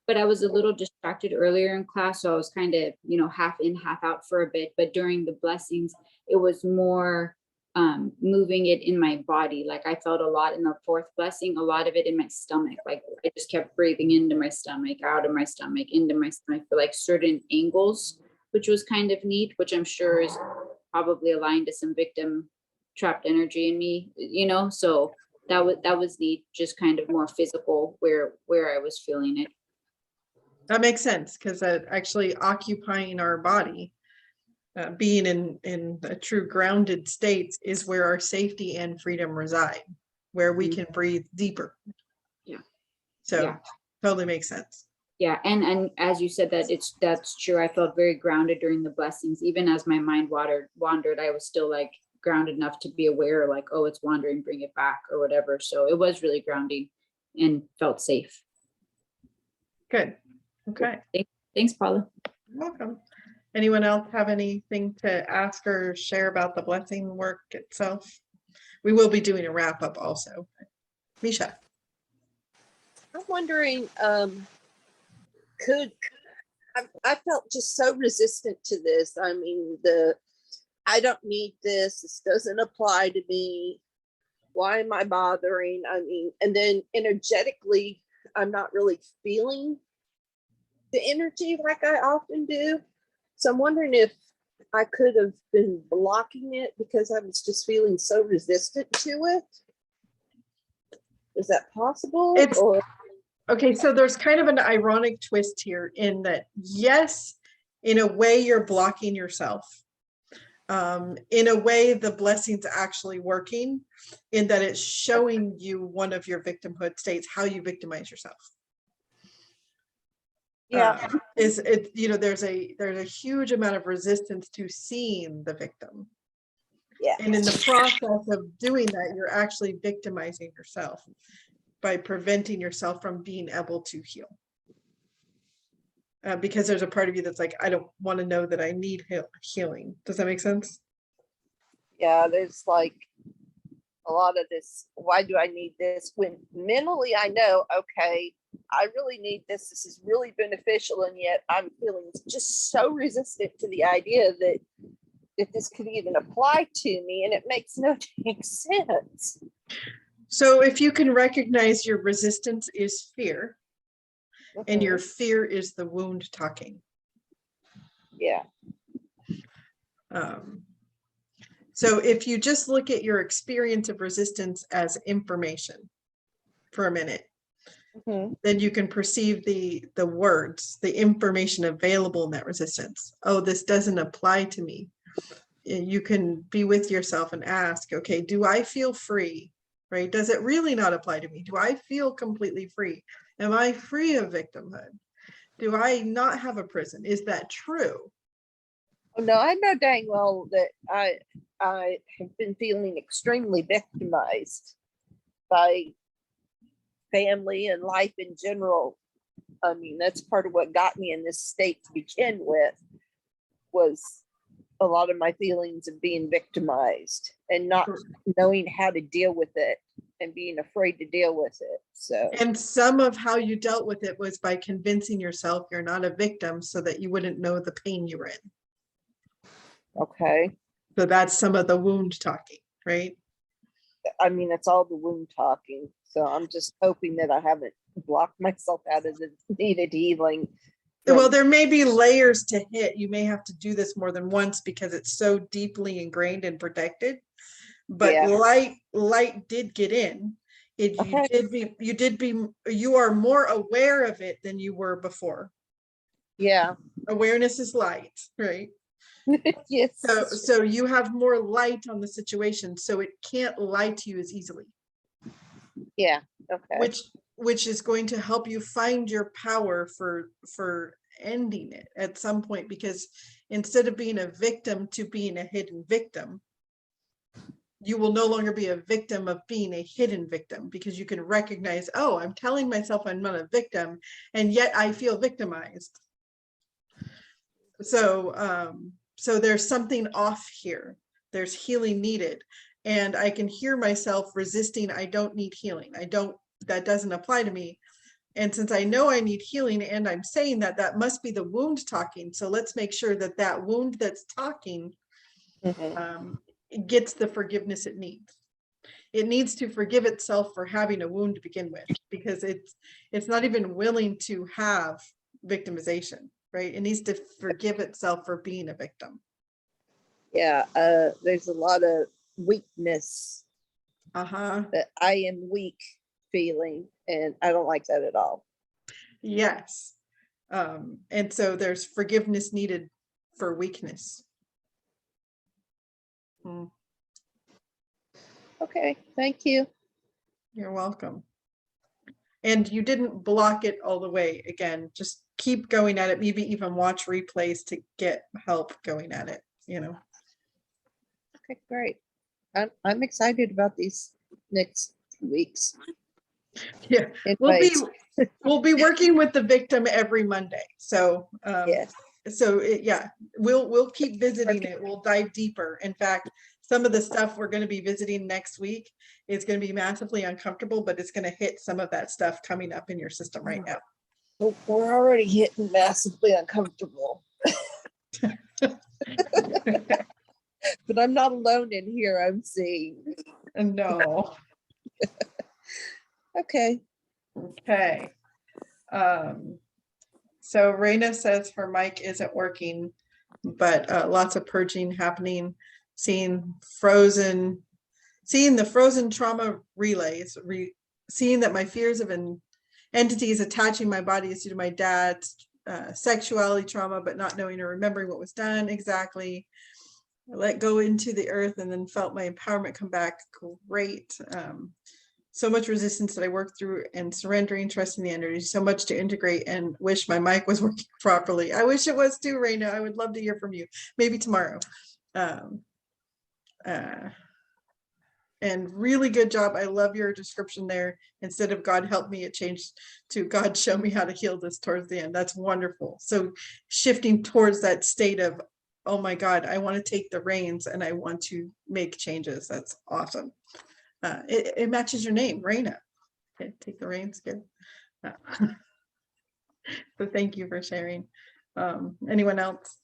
S6: but I was a little distracted earlier in class. So I was kind of, half in, half out for a bit. But during the blessings, it was more moving it in my body. Like I felt a lot in the fourth blessing, a lot of it in my stomach. Like I just kept breathing into my stomach, out of my stomach, into my stomach for like certain angles, which was kind of neat, which I'm sure is probably aligned to some victim trapped energy in me, so that was neat, just kind of more physical where I was feeling it.
S1: That makes sense, because actually occupying our body, being in a true grounded state is where our safety and freedom reside, where we can breathe deeper.
S6: Yeah.
S1: So
S6: Yeah.
S1: Totally makes sense.
S6: Yeah, and as you said that's true. I felt very grounded during the blessings. Even as my mind wandered, I was still like grounded enough to be aware, like, oh, it's wandering, bring it back or whatever. So it was really grounding and felt safe.
S1: Good. Okay.
S6: Thanks, Paula.
S1: You're welcome. Anyone else have anything to ask or share about the blessing work itself? We will be doing a wrap up also. Misha.
S7: I'm wondering, I felt just so resistant to this. I mean, I don't need this. This doesn't apply to me. Why am I bothering? I mean, and then energetically, I'm not really feeling the energy like I often do. So I'm wondering if I could have been blocking it because I was just feeling so resistant to it. Is that possible?
S1: Okay, so there's kind of an ironic twist here in that, yes, in a way you're blocking yourself. In a way, the blessing's actually working in that it's showing you one of your victimhood states, how you victimize yourself.
S7: Yeah.
S1: There's a huge amount of resistance to seeing the victim.
S7: Yeah.
S1: And in the process of doing that, you're actually victimizing yourself by preventing yourself from being able to heal. Because there's a part of you that's like, I don't want to know that I need healing. Does that make sense?
S7: Yeah, there's like a lot of this. Why do I need this? When mentally I know, okay, I really need this. This is really beneficial. And yet I'm feeling just so resistant to the idea that this could even apply to me. And it makes no dang sense.
S1: So if you can recognize your resistance is fear, and your fear is the wound talking.
S7: Yeah.
S1: So if you just look at your experience of resistance as information for a minute, then you can perceive the words, the information available in that resistance. Oh, this doesn't apply to me. You can be with yourself and ask, okay, do I feel free? Right? Does it really not apply to me? Do I feel completely free? Am I free of victimhood? Do I not have a prison? Is that true?
S7: No, I know dang well that I have been feeling extremely victimized by family and life in general I mean, that's part of what got me in this state to begin with, was a lot of my feelings of being victimized and not knowing how to deal with it and being afraid to deal with it. So,
S1: And some of how you dealt with it was by convincing yourself you're not a victim so that you wouldn't know the pain you were in.
S7: okay.
S1: So that's some of the wound talking, right?
S7: I mean, it's all the wound talking. So I'm just hoping that I haven't blocked myself out of the needed healing.
S1: Well,
S7: from-
S1: there may be layers to hit. You may have to do this more than once because it's so deeply ingrained and protected. But
S7: Yeah.
S1: light did get in.
S7: Okay.
S1: You are more aware of it than you were before.
S7: Yeah.
S1: Awareness is light, right?
S7: Yes.
S1: So you have more light on the situation, so it can't lie to you as easily,
S7: Yeah. Okay.
S1: which is going to help you find your power for ending it at some point, because instead of being a victim to being a hidden victim, you will no longer be a victim of being a hidden victim, because you can recognize, oh, I'm telling myself I'm not a victim, and yet I feel victimized. So there's something off here. There's healing needed. And I can hear myself resisting, I don't need healing. That doesn't apply to me. And since I know I need healing and I'm saying that, that must be the wound talking. So let's make sure that that wound that's talking gets the forgiveness it needs. It needs to forgive itself for having a wound to begin with, because it's not even willing to have victimization, right? It needs to forgive itself for being a victim.
S7: Yeah. There's a lot of weakness, that I am weak feeling, and I don't like that at all.
S1: Yes. And so there's forgiveness needed for weakness.
S7: Okay. Thank you.
S1: You're welcome. And you didn't block it all the way. Again, just keep going at it. Maybe even watch replays to get help going at it,
S7: Okay, great. I'm excited about these next weeks.
S1: Yeah, we'll be working with the victim every Monday. So
S7: Yes.
S1: so we'll keep visiting it. We'll dive deeper. In fact, some of the stuff we're going to be visiting next week is going to be massively uncomfortable, but it's going to hit some of that stuff coming up in your system right now.
S7: Well, we're already hitting massively uncomfortable. But I'm not alone in here, I'm seeing.
S1: No.
S7: Okay.
S1: Okay. So Raina says her mic isn't working, but lots of purging happening, seeing the frozen trauma relays, seeing that my fears of entities attaching my body is due to my dad's sexuality trauma, but not knowing or remembering what was done exactly. I let go into the earth and then felt my empowerment come back. Great. So much resistance that I worked through, and surrendering, trusting the energy, so much to integrate, and wish my mic was working properly. I wish it was too, Raina. I would love to hear from you, maybe tomorrow. And really good job. I love your description there. Instead of God help me, it changed to God show me how to heal this towards the end. That's wonderful. So shifting towards that state of, oh my God, I want to take the reins and I want to make changes. That's awesome. It matches your name, Raina. Okay, take the reins, good. So thank you for sharing. Anyone else?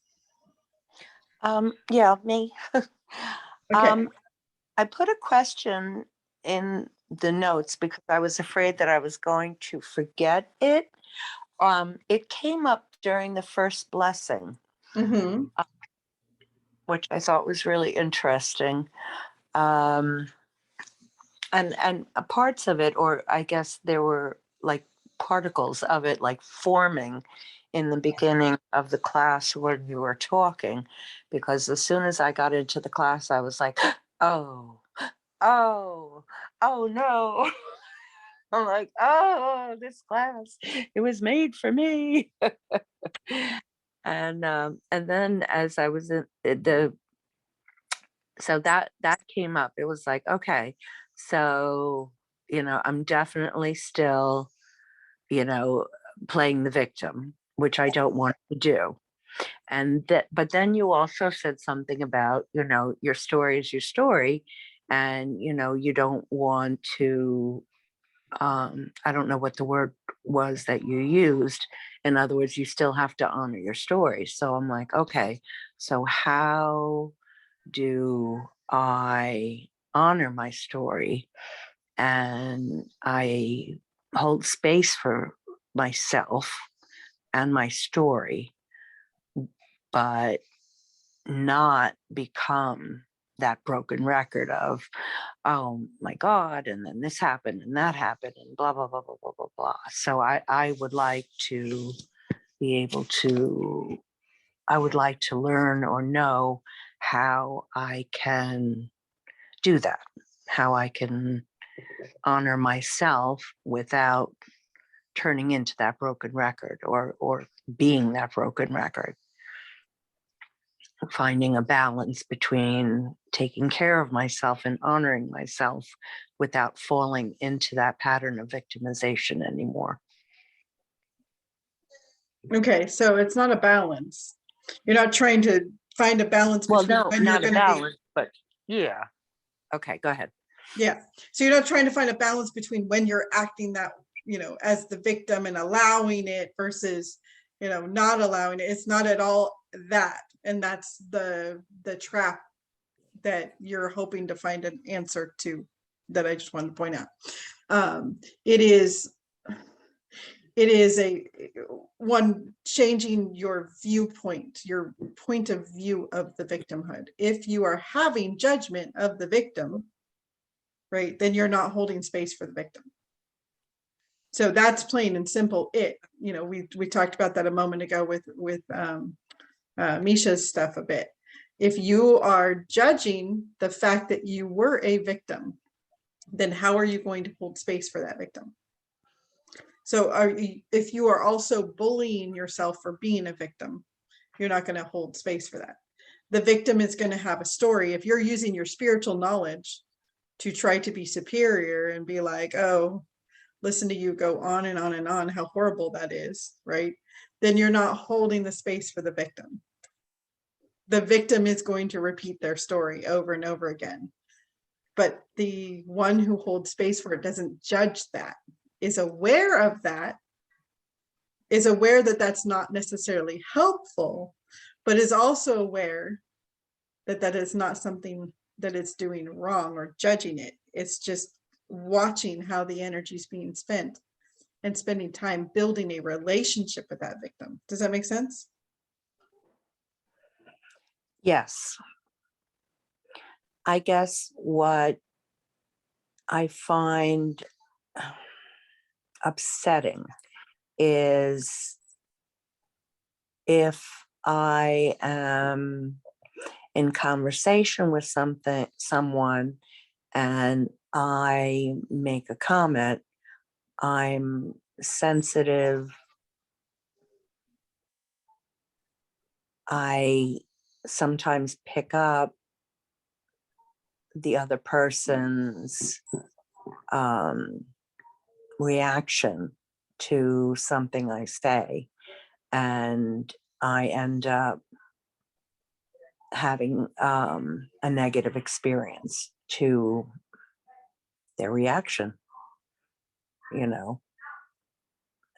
S8: Yeah, me.
S1: Okay.
S8: I put a question in the notes because I was afraid that I was going to forget it. It came up during the first blessing, which I thought was really interesting. And parts of it, or I guess there were like particles of it, like forming in the beginning of the class when you were talking, because as soon as I got into the class, I was like, oh no. I'm like, oh, this class, it was made for me. And then as I was in so that came up. It was like, okay, so I'm definitely still playing the victim, which I don't want to do. And that, but then you also said something about, your story is your story, and you don't want to, I don't know what the word was that you used. In other words, you still have to honor your story. So I'm like, okay, so how do I honor my story? And I hold space for myself and my story, but not become that broken record of, oh my God, and then this happened and that happened and blah, blah, blah, blah, blah, blah, blah. So I would like to be able to, I would like to learn or know how I can do that, how I can honor myself without turning into that broken record or being that broken record. Finding a balance between taking care of myself and honoring myself without falling into that pattern of victimization anymore.
S1: Okay, so it's not a balance. You're not trying to find a balance
S8: Well,
S1: between
S8: no,
S1: when you're
S8: not a
S1: going to be.
S8: balance, but yeah. Okay, go ahead.
S1: Yeah. So you're not trying to find a balance between when you're acting that, as the victim and allowing it versus, not allowing it. It's not at all that. And that's the trap that you're hoping to find an answer to, that I just wanted to point out. It is a one, changing your viewpoint, your point of view of the victimhood. If you are having judgment of the victim, right, then you're not holding space for the victim. So that's plain and simple it. We talked about that a moment ago with Misha's stuff a bit. If you are judging the fact that you were a victim, then how are you going to hold space for that victim? So if you are also bullying yourself for being a victim, you're not going to hold space for that. The victim is going to have a story. If you're using your spiritual knowledge to try to be superior and be like, oh, listen to you go on and on and on, how horrible that is, right? Then you're not holding the space for the victim. The victim is going to repeat their story over and over again. But the one who holds space for it doesn't judge that, is aware of that, is aware that that's not necessarily helpful, but is also aware that that is not something that it's doing wrong or judging it. It's just watching how the energy is being spent and spending time building a relationship with that victim. Does that make sense?
S8: Yes. I guess what I find upsetting is if I am in conversation with someone and I make a comment, I'm sensitive. I sometimes pick up the other person's reaction to something I say, and I end up having a negative experience to their reaction, and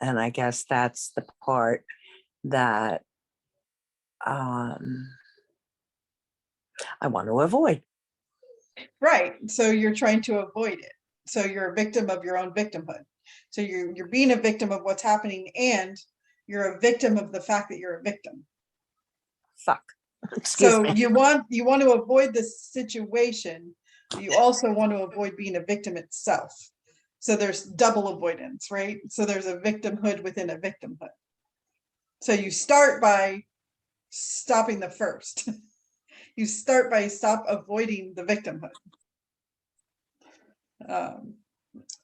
S8: I guess that's the part that I want to avoid.
S1: Right. So you're trying to avoid it. So you're a victim of your own victimhood. So you're being a victim of what's happening, and you're a victim of the fact that you're a victim.
S8: Fuck. Excuse
S1: So
S8: me.
S1: you want to avoid this situation. You also want to avoid being a victim itself. So there's double avoidance, right? So there's a victimhood within a victimhood. So you start by stopping the first. You start by avoiding the victimhood.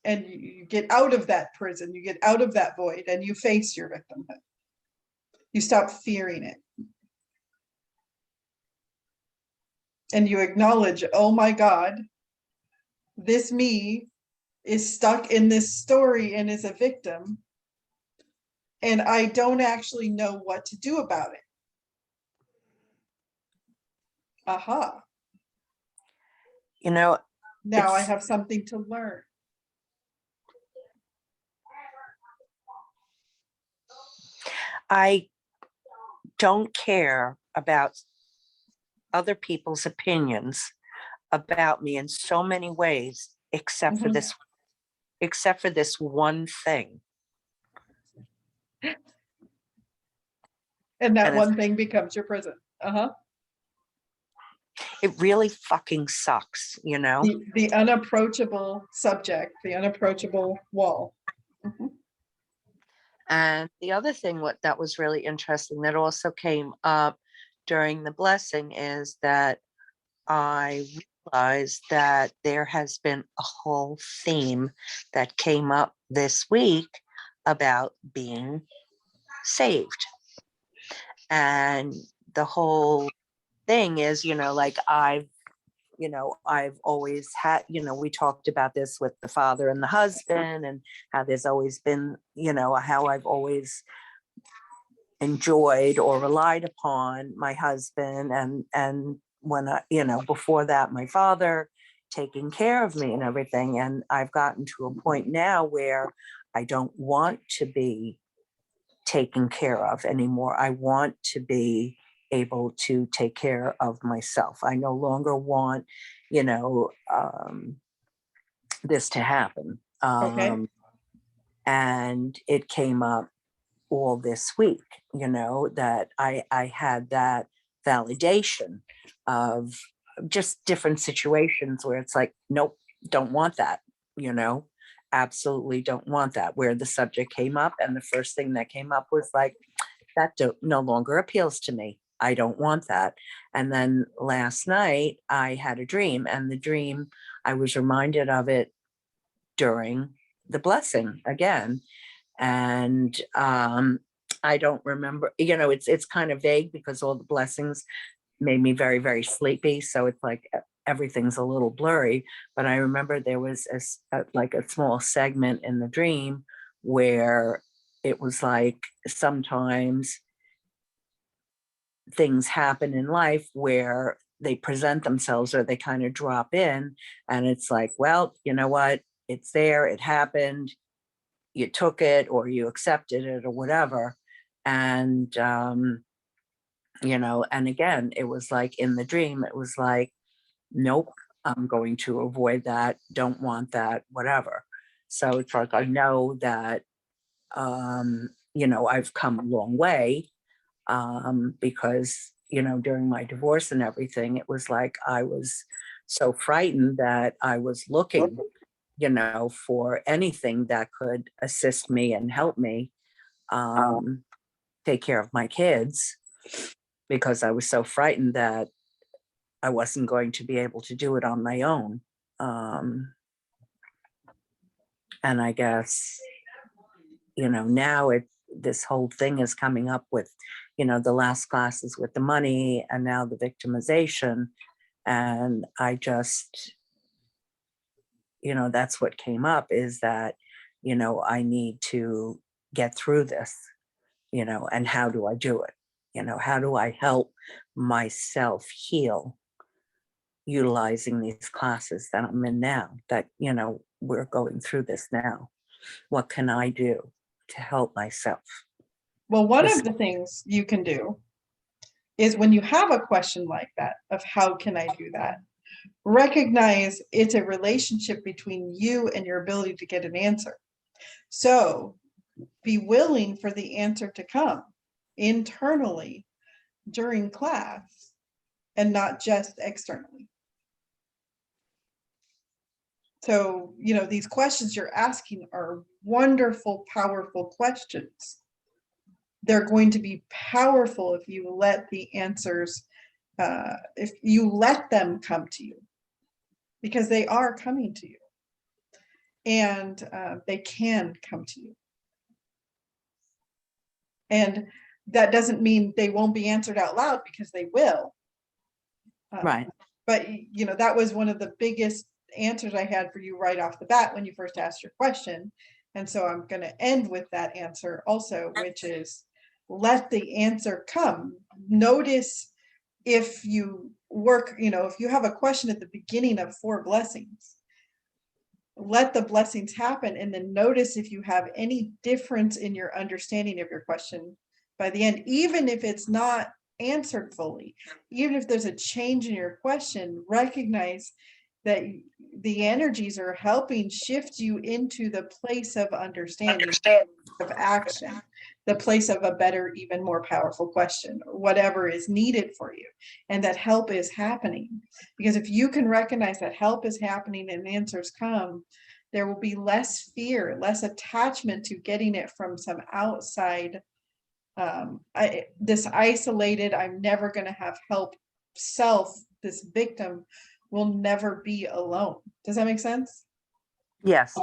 S1: And you get out of that prison, you get out of that void, and you face your victimhood. You stop fearing it. And you acknowledge, oh my God, this me is stuck in this story and is a victim. and I don't actually know what to do about it. Aha,
S8: You know,
S1: now I
S8: It's-
S1: have something to learn.
S8: I don't care about other people's opinions about me in so many ways, except for
S1: Mhm.
S8: this one thing.
S1: And that
S8: And it's-
S1: one thing becomes your prison. Uh-huh.
S8: It really fucking sucks, you know?
S1: The unapproachable subject, the unapproachable wall. Mhm.
S8: And the other thing that was really interesting that also came up during the blessing is that I realized that there has been a whole theme that came up this week about being saved. And the whole thing is, like I've always had, we talked about this with the father and the husband and how there's always been, how I've always enjoyed or relied upon my husband and when before that, my father taking care of me and everything. And I've gotten to a point now where I don't want to be taken care of anymore. I want to be able to take care of myself. I no longer want, this to happen.
S1: Okay.
S8: And it came up all this week, that I had that validation of just different situations where it's like, nope, don't want that, absolutely don't want that, where the subject came up and the first thing that came up was like, that no longer appeals to me. I don't want that. And then last night I had a dream, and the dream, I was reminded of it during the blessing again. And I don't remember, it's kind of vague because all the blessings made me very, very sleepy. So it's like everything's a little blurry. But I remember there was like a small segment in the dream where it was like sometimes things happen in life where they present themselves or they kind of drop in, and it's like, well, you know what? It's there, it happened, you took it or you accepted it or whatever. And, and again, it was like in the dream, it was like, nope, I'm going to avoid that, don't want that, whatever. So it's like, I know that, I've come a long way because, during my divorce and everything, it was like I was so frightened that I was looking, for anything that could assist me and help me take care of my kids, because I was so frightened that I wasn't going to be able to do it on my own. And I guess, now this whole thing is coming up with, the last classes with the money and now the victimization. And I just, that's what came up, is that, I need to get through this, and how do I do it? How do I help myself heal utilizing these classes that I'm in now, that, we're going through this now? What can I do to help myself?
S1: Well, one
S8: This-
S1: of the things you can do is when you have a question like that of how can I do that, recognize it's a relationship between you and your ability to get an answer. So be willing for the answer to come internally during class and not just externally. So, these questions you're asking are wonderful, powerful questions. They're going to be powerful if you let the answers, if you let them come to you, because they are coming to you, and they can come to you. And that doesn't mean they won't be answered out loud, because they will.
S8: Right.
S1: But, that was one of the biggest answers I had for you right off the bat when you first asked your question, And so I'm going to end with that answer also, which is let the answer come. Notice if you work, if you have a question at the beginning of 4 blessings, let the blessings happen, and then notice if you have any difference in your understanding of your question by the end, even if it's not answered fully, even if there's a change in your question, recognize that the energies are helping shift you into the place of understanding, of action, the place of a better, even more powerful question, or whatever is needed for you, and that help is happening. Because if you can recognize that help is happening and answers come, there will be less fear, less attachment to getting it from some outside, this isolated, I'm never going to have help self, this victim will never be alone. Does that make sense?
S8: Yes.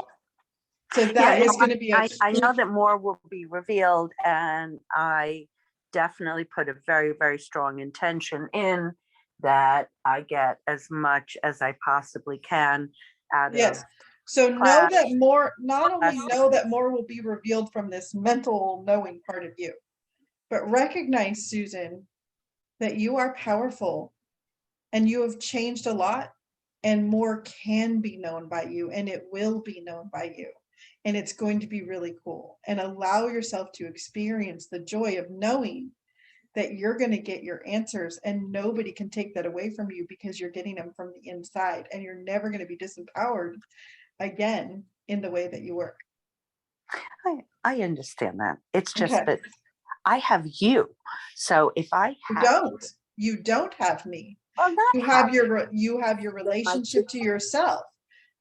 S1: So that is
S8: no,
S1: going to be
S8: I know that more will be revealed, and I definitely put a very, very strong intention in that I get as much as I possibly can out
S1: yes.
S8: of
S1: So know
S8: class.
S1: that more, not only
S8: Class.
S1: know that more will be revealed from this mental knowing part of you, but recognize, Susan, that you are powerful and you have changed a lot, and more can be known by you, and it will be known by you. And it's going to be really cool. And allow yourself to experience the joy of knowing that you're going to get your answers, and nobody can take that away from you because you're getting them from the inside, and you're never going to be disempowered again in the way that you were.
S8: I understand that. It's just
S1: Okay.
S8: that I have you. So if I have
S1: You don't have me.
S8: well, not
S1: You have your relationship to yourself.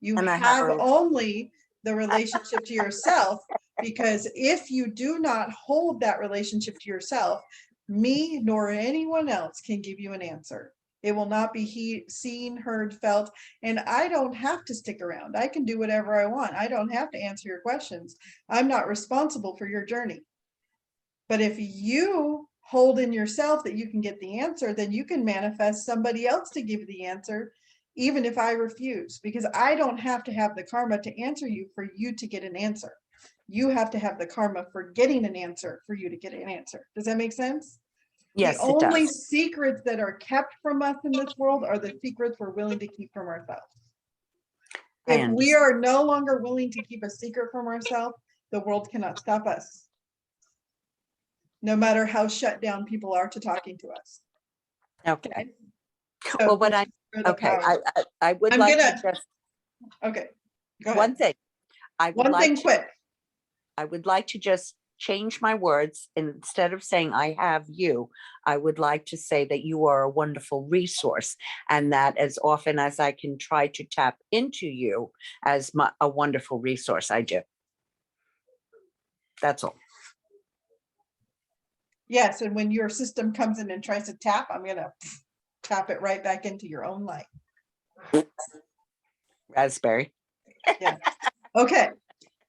S1: You
S8: And I have
S1: have
S8: a-
S1: only the relationship to yourself, because if you do not hold that relationship to yourself, me nor anyone else can give you an answer. It will not be seen, heard, felt, and I don't have to stick around. I can do whatever I want. I don't have to answer your questions. I'm not responsible for your journey. But if you hold in yourself that you can get the answer, then you can manifest somebody else to give the answer, even if I refuse, because I don't have to have the karma to answer you for you to get an answer. You have to have the karma for getting an answer for you to get an answer. Does that make sense?
S8: yes,
S1: The
S8: it
S1: only
S8: does.
S1: secrets that are kept from us in this world are the secrets we're willing to keep from ourselves.
S8: I
S1: If we
S8: understand.
S1: are no longer willing to keep a secret from ourselves, the world cannot stop us, no matter how shut down people are to talking to us.
S8: Okay.
S1: So
S8: Well, what I
S1: for the
S8: okay,
S1: power.
S8: I would
S1: I'm
S8: like
S1: gonna-
S8: to just
S1: Okay, go ahead.
S8: one thing. I would
S1: One
S8: like
S1: thing
S8: to
S1: quick.
S8: I would like to just change my words. Instead of saying I have you, I would like to say that you are a wonderful resource, and that as often as I can try to tap into you as a wonderful resource, I do. That's all.
S1: Yes, and when your system comes in and tries to tap, I'm gonna tap it right back into your own light.
S8: Raspberry.
S1: Yeah. Okay,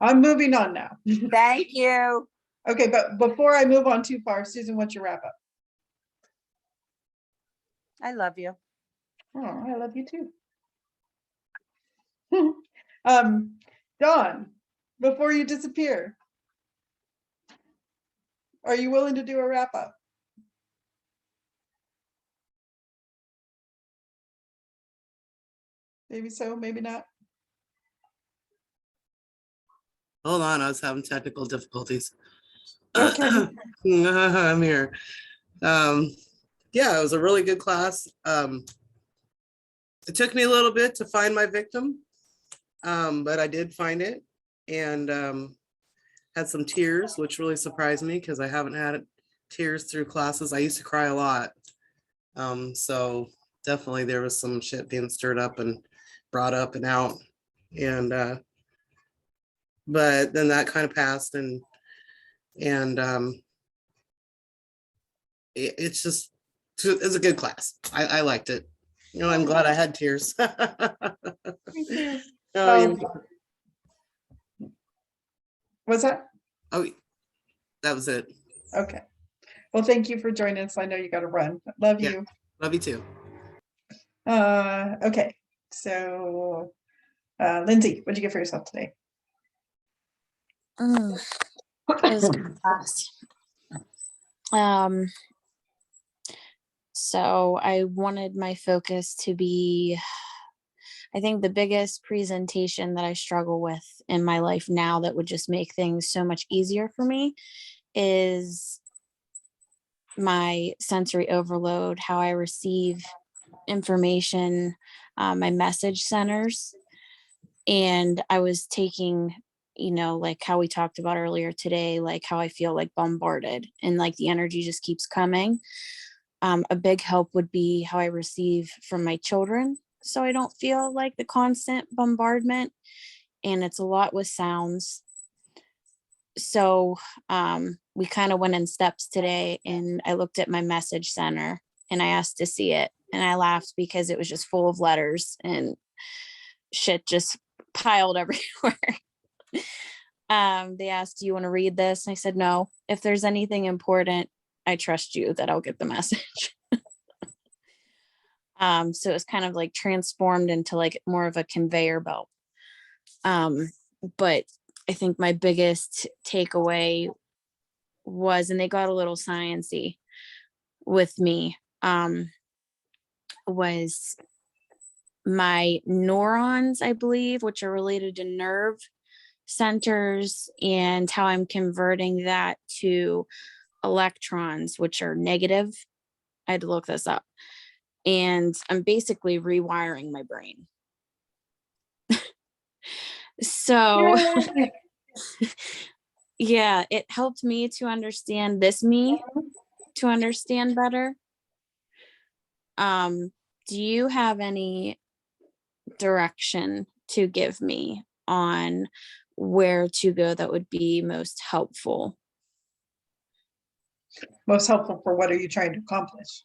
S1: I'm moving on now.
S8: Thank you.
S1: Okay, but before I move on too far, Susan, what's your wrap up?
S8: I love you.
S1: Oh, I love you too. Dawn, before you disappear, are you willing to do a wrap up? Maybe so, maybe not.
S9: Hold on, I was having technical difficulties.
S1: Okay.
S9: I'm here. Yeah, it was a really good class. It took me a little bit to find my victim, but I did find it, and had some tears, which really surprised me because I haven't had tears through classes. I used to cry a lot. So definitely there was some shit being stirred up and brought up and out. And but then that kind of passed, and it's just, it's a good class. I liked it. You know, I'm glad I had tears.
S1: Thank you.
S9: Oh,
S1: What's that?
S9: oh, that was it.
S1: Okay. Well, thank you for joining us. I know you got to run. Love
S9: Yeah.
S1: you.
S9: Love you too.
S1: Okay. So, Lindsay, what'd you get for yourself today?
S10: This class. So I wanted my focus to be, I think the biggest presentation that I struggle with in my life now that would just make things so much easier for me is my sensory overload, how I receive information, my message centers. And I was taking, like how we talked about earlier today, like how I feel like bombarded and like the energy just keeps coming. A big help would be how I receive from my children, so I don't feel like the constant bombardment. And it's a lot with sounds. So we kind of went in steps today, and I looked at my message center and I asked to see it. And I laughed because it was just full of letters and shit just piled everywhere. They asked, do you want to read this? And I said, no. If there's anything important, I trust you that I'll get the message. So it's kind of like transformed into like more of a conveyor belt. But I think my biggest takeaway was, and they got a little sciencey with me, was my neurons, I believe, which are related to nerve centers, and how I'm converting that to electrons, which are negative. I had to look this up. And I'm basically rewiring my brain. So yeah, it helped me to understand this me, to understand better. Do you have any direction to give me on where to go that would be most helpful?
S1: Most helpful for what are you trying to accomplish?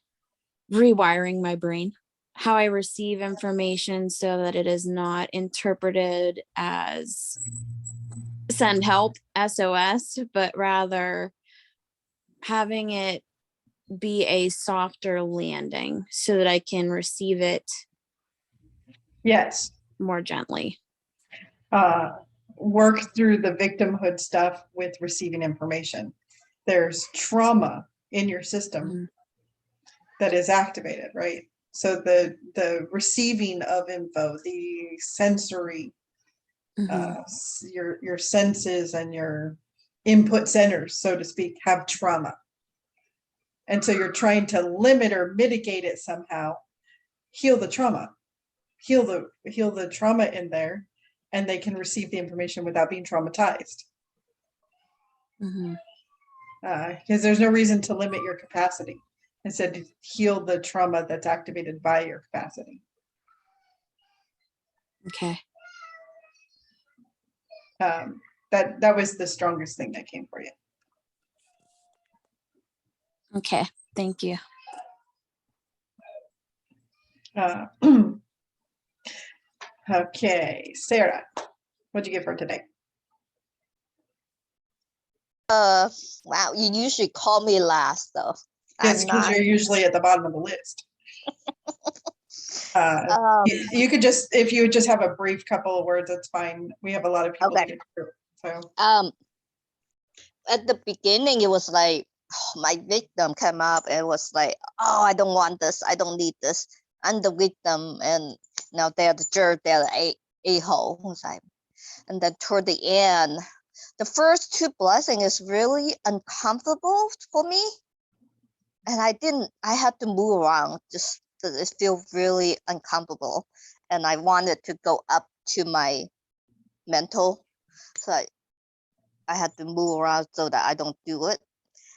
S10: Rewiring my brain, how I receive information so that it is not interpreted as send help, SOS, but rather having it be a softer landing so that I can receive it
S1: Yes.
S10: more gently.
S1: Work through the victimhood stuff with receiving information. There's trauma in your system that is activated, right? So the receiving of info, the sensory, your senses and your input centers, so to speak, have trauma. And so you're trying to limit or mitigate it somehow, heal the trauma, heal the trauma in there, and they can receive the information without being traumatized. Because there's no reason to limit your capacity. Instead, heal the trauma that's activated by your capacity.
S10: Okay.
S1: That was the strongest thing that came for you.
S10: Okay, thank you.
S1: Okay, Sarah, what'd you get for today?
S11: Wow, you usually call me last though.
S1: Yes, because you're usually at the bottom of the list. You could just, if you would just have a brief couple of words, that's fine. We have a lot of people to get through. So
S11: at the beginning it was like, oh, my victim came up and it was like, oh, I don't want this, I don't need this. I'm the victim, and now they're the jerk, they're the a-hole. And then toward the end, the first two blessings is really uncomfortable for me. And I had to move around just because it feels really uncomfortable. And I wanted to go up to my mental. So I had to move around so that I don't do it.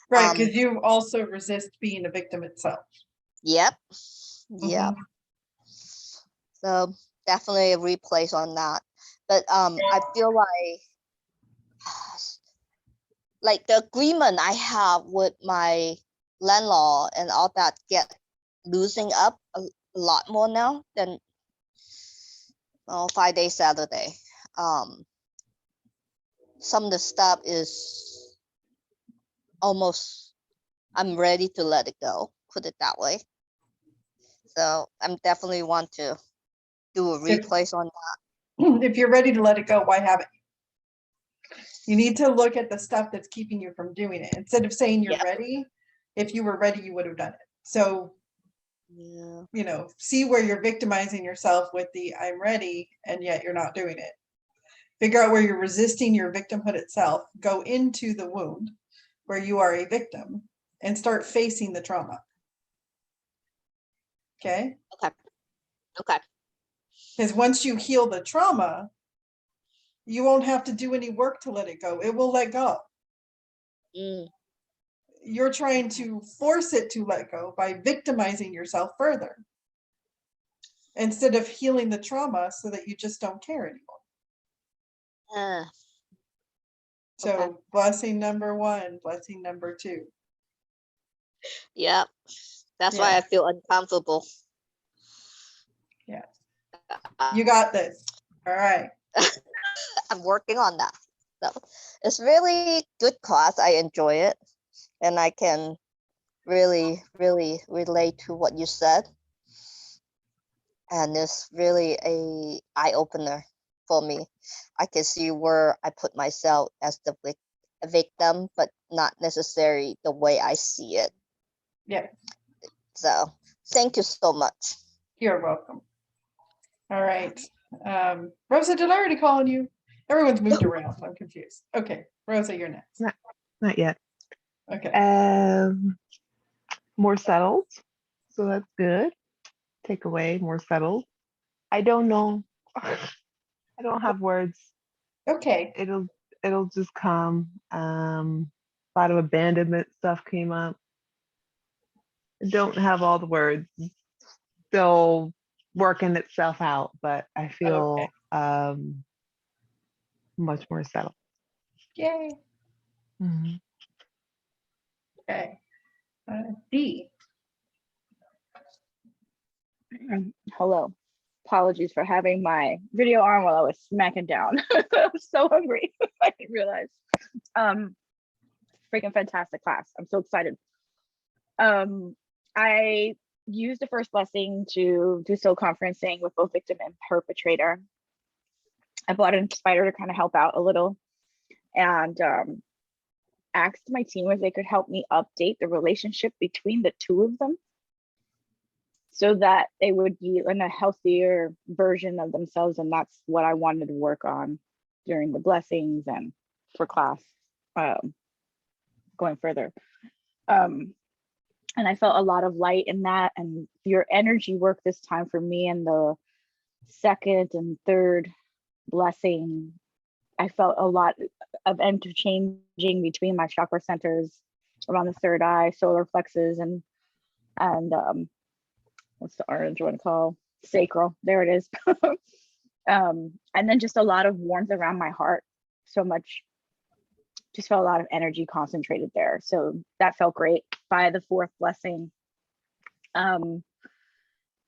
S1: Right, because you also resist being a victim itself.
S11: Yep. Yep. So definitely a replace on that. But I feel like the agreement I have with my landlord and all that get loosening up a lot more now than 5 days Saturday. Some of the stuff is almost, I'm ready to let it go, put it that way. So I'm definitely want to do a replace on that.
S1: If you're ready to let it go, why haven't you? You need to look at the stuff that's keeping you from doing it. Instead of saying you're
S11: Yep.
S1: ready, if you were ready, you would have done it. So,
S11: Yeah.
S1: you know, see where you're victimizing yourself with the I'm ready, and yet you're not doing it. Figure out where you're resisting your victimhood itself. Go into the wound where you are a victim and start facing the trauma. Okay?
S11: Okay.
S1: Because once you heal the trauma, you won't have to do any work to let it go. It will let go.
S11: Mm.
S1: You're trying to force it to let go by victimizing yourself further instead of healing the trauma so that you just don't care anymore. So
S11: Okay.
S1: blessing number 1, blessing number 2.
S11: Yep. That's why
S1: Yeah.
S11: I feel uncomfortable.
S1: Yeah. You got this. All right.
S11: I'm working on that. So it's really good class. I enjoy it. And I can really, really relate to what you said. And it's really a eye-opener for me. I can see where I put myself as the victim, but not necessarily the way I see it.
S1: Yeah.
S11: So thank you so much.
S1: You're welcome. All right. Rosa, did I already call on you? Everyone's moved around. I'm confused. Okay. Rosa, you're next.
S5: Not yet.
S1: Okay.
S5: More settled. So that's good. Take away more settled. I don't know. I don't have words.
S1: Okay.
S5: It'll just come. A lot of abandonment stuff came up. I don't have all the words. Still working itself out, but I feel much more settled.
S1: Yay.
S5: Mhm.
S1: Okay. D.
S3: Hello. Apologies for having my video on while I was smacking down. I was so hungry. I didn't realize. Freaking fantastic class. I'm so excited. I used the first blessing to do soul conferencing with both victim and perpetrator. I brought in Spider to kind of help out a little, and asked my team if they could help me update the relationship between the two of them so that they would be in a healthier version of themselves. And that's what I wanted to work on during the blessings and for class going further. And I felt a lot of light in that, and your energy work this time for me in the second and third blessing. I felt a lot of interchanging between my chakra centers around the third eye, solar plexus, and what's the orange one called? Sacral. There it is. And then just a lot of warmth around my heart. So much, just felt a lot of energy concentrated there. So that felt great. By the fourth blessing,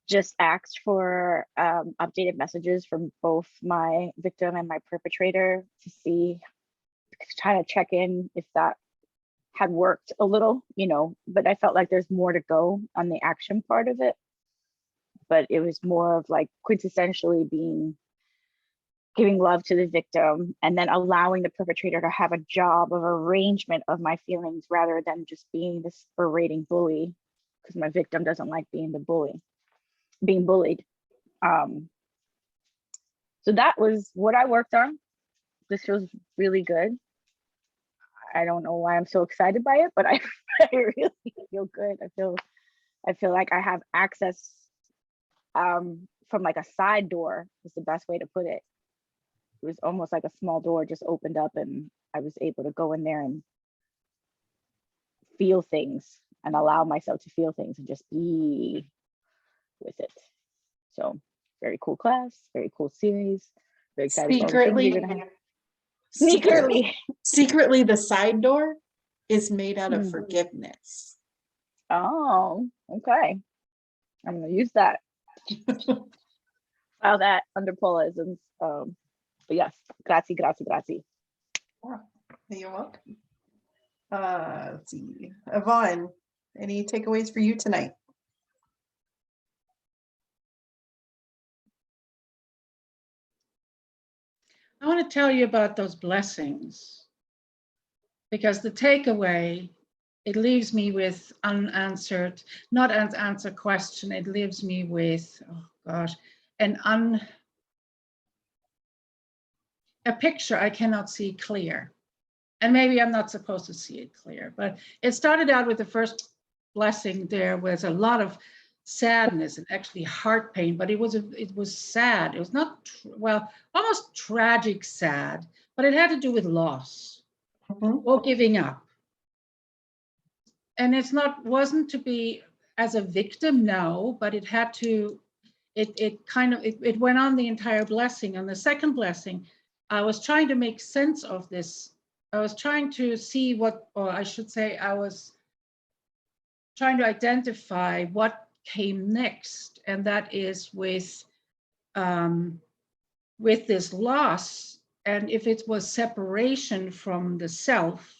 S3: just asked for updated messages from both my victim and my perpetrator to see, trying to check in if that had worked a little, but I felt like there's more to go on the action part of it. But it was more of like quintessentially giving love to the victim and then allowing the perpetrator to have a job of arrangement of my feelings rather than just being this berating bully, because my victim doesn't like being being bullied. So that was what I worked on. This feels really good. I don't know why I'm so excited by it, but I really feel good. I feel like I have access from like a side door is the best way to put it. It was almost like a small door just opened up and I was able to go in there and feel things and allow myself to feel things and just be with it. So very cool class, very cool series. Very excited for all the things you're gonna have.
S1: Secretly, the side door is made out of
S3: Mm.
S1: forgiveness.
S3: Oh, okay. I'm gonna use that. File that under Paulaisms. But yes, grazie.
S1: You're welcome. Let's see. Yvonne, any takeaways for you tonight?
S4: I want to tell you about those blessings, because the takeaway, it leaves me with unanswered, not an answered question. It leaves me with, oh gosh, a picture I cannot see clear. And maybe I'm not supposed to see it clear, but it started out with the first blessing. There was a lot of sadness and actually heart pain, but it was sad. It was not, well, almost tragic sad, but it had to do with loss or giving up. And wasn't to be as a victim, no, but it had to, it went on the entire blessing. On the second blessing, I was trying to make sense of this. I was trying to see or I should say, I was trying to identify what came next. And that is with this loss. And if it was separation from the self,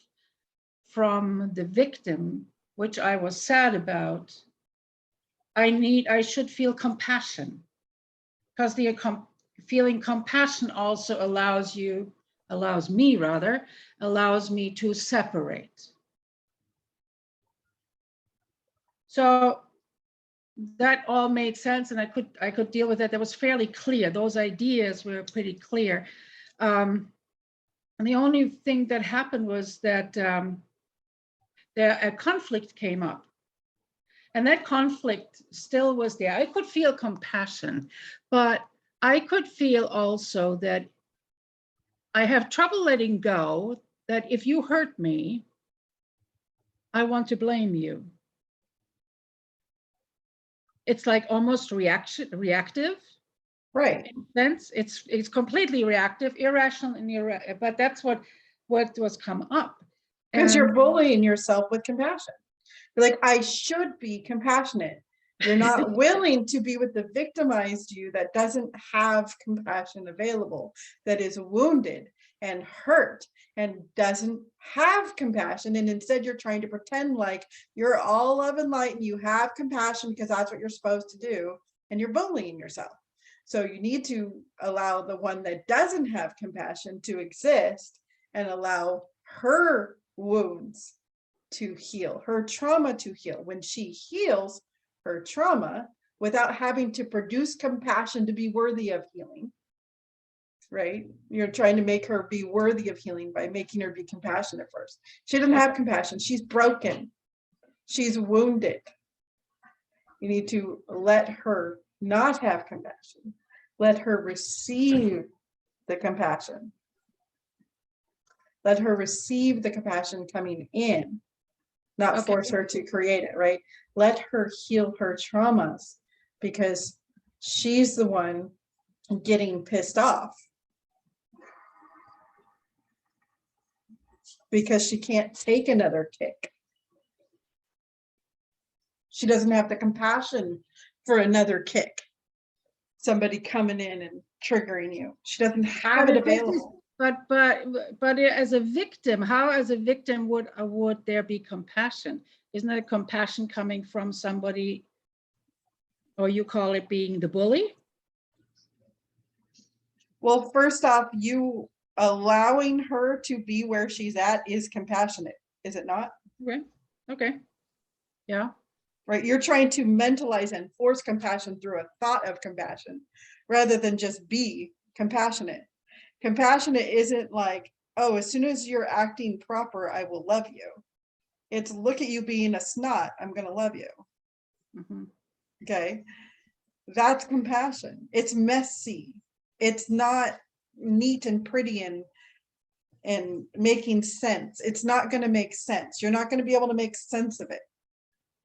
S4: from the victim, which I was sad about, I should feel compassion, because feeling compassion also allows me to separate. So that all made sense, and I could deal with that. That was fairly clear. Those ideas were pretty clear. And the only thing that happened was that a conflict came up. And that conflict still was there. I could feel compassion, but I could feel also that I have trouble letting go, that if you hurt me, I want to blame you. It's like almost reactive.
S1: Right.
S4: In a sense, it's completely reactive, irrational, but that's what was come up.
S1: Because you're bullying yourself with compassion. You're like, I should be compassionate. You're not willing to be with the victimized you that doesn't have compassion available, that is wounded and hurt and doesn't have compassion. And instead you're trying to pretend like you're all love and light and you have compassion because that's what you're supposed to do. And you're bullying yourself. So you need to allow the one that doesn't have compassion to exist and allow her wounds to heal, her trauma to heal. When she heals her trauma without having to produce compassion to be worthy of healing, right? You're trying to make her be worthy of healing by making her be compassionate first. She doesn't have compassion. She's broken. She's wounded. You need to let her not have compassion. Let her receive the compassion. Let her receive the compassion coming in, not force her to create it, right? Let her heal her traumas because she's the one getting pissed off because she can't take another kick. She doesn't have the compassion for another kick. Somebody coming in and triggering you. She doesn't have it available.
S4: But as a victim, how as a victim would there be compassion? Isn't that compassion coming from somebody, or you call it being the bully?
S1: Well, first off, you allowing her to be where she's at is compassionate, is it not?
S4: Okay. Yeah.
S1: Right. You're trying to mentalize and force compassion through a thought of compassion rather than just be compassionate. Compassionate isn't like, oh, as soon as you're acting proper, I will love you. It's look at you being a snot, I'm going to love you.
S4: Mm-hmm.
S1: Okay. That's compassion. It's messy. It's not neat and pretty and making sense. It's not going to make sense. You're not going to be able to make sense of it.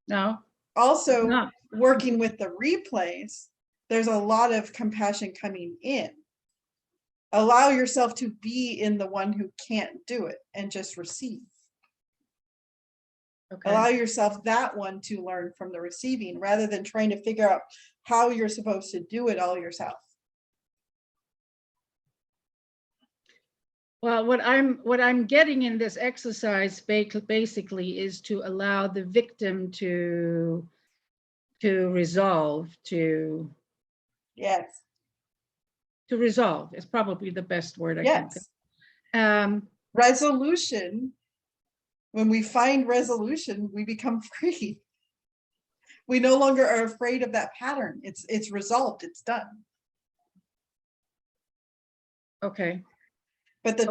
S4: No.
S1: Also,
S4: No.
S1: working with the replays, there's a lot of compassion coming in. Allow yourself to be in the one who can't do it and just receive.
S4: Okay.
S1: Allow yourself that one to learn from the receiving rather than trying to figure out how you're supposed to do it all yourself.
S4: Well, what I'm getting in this exercise basically is to allow the victim to resolve, to
S1: Yes.
S4: To resolve is probably the best word I can think.
S1: Yes. Resolution. When we find resolution, we become free. We no longer are afraid of that pattern. It's resolved. It's done.
S4: Okay.
S1: But the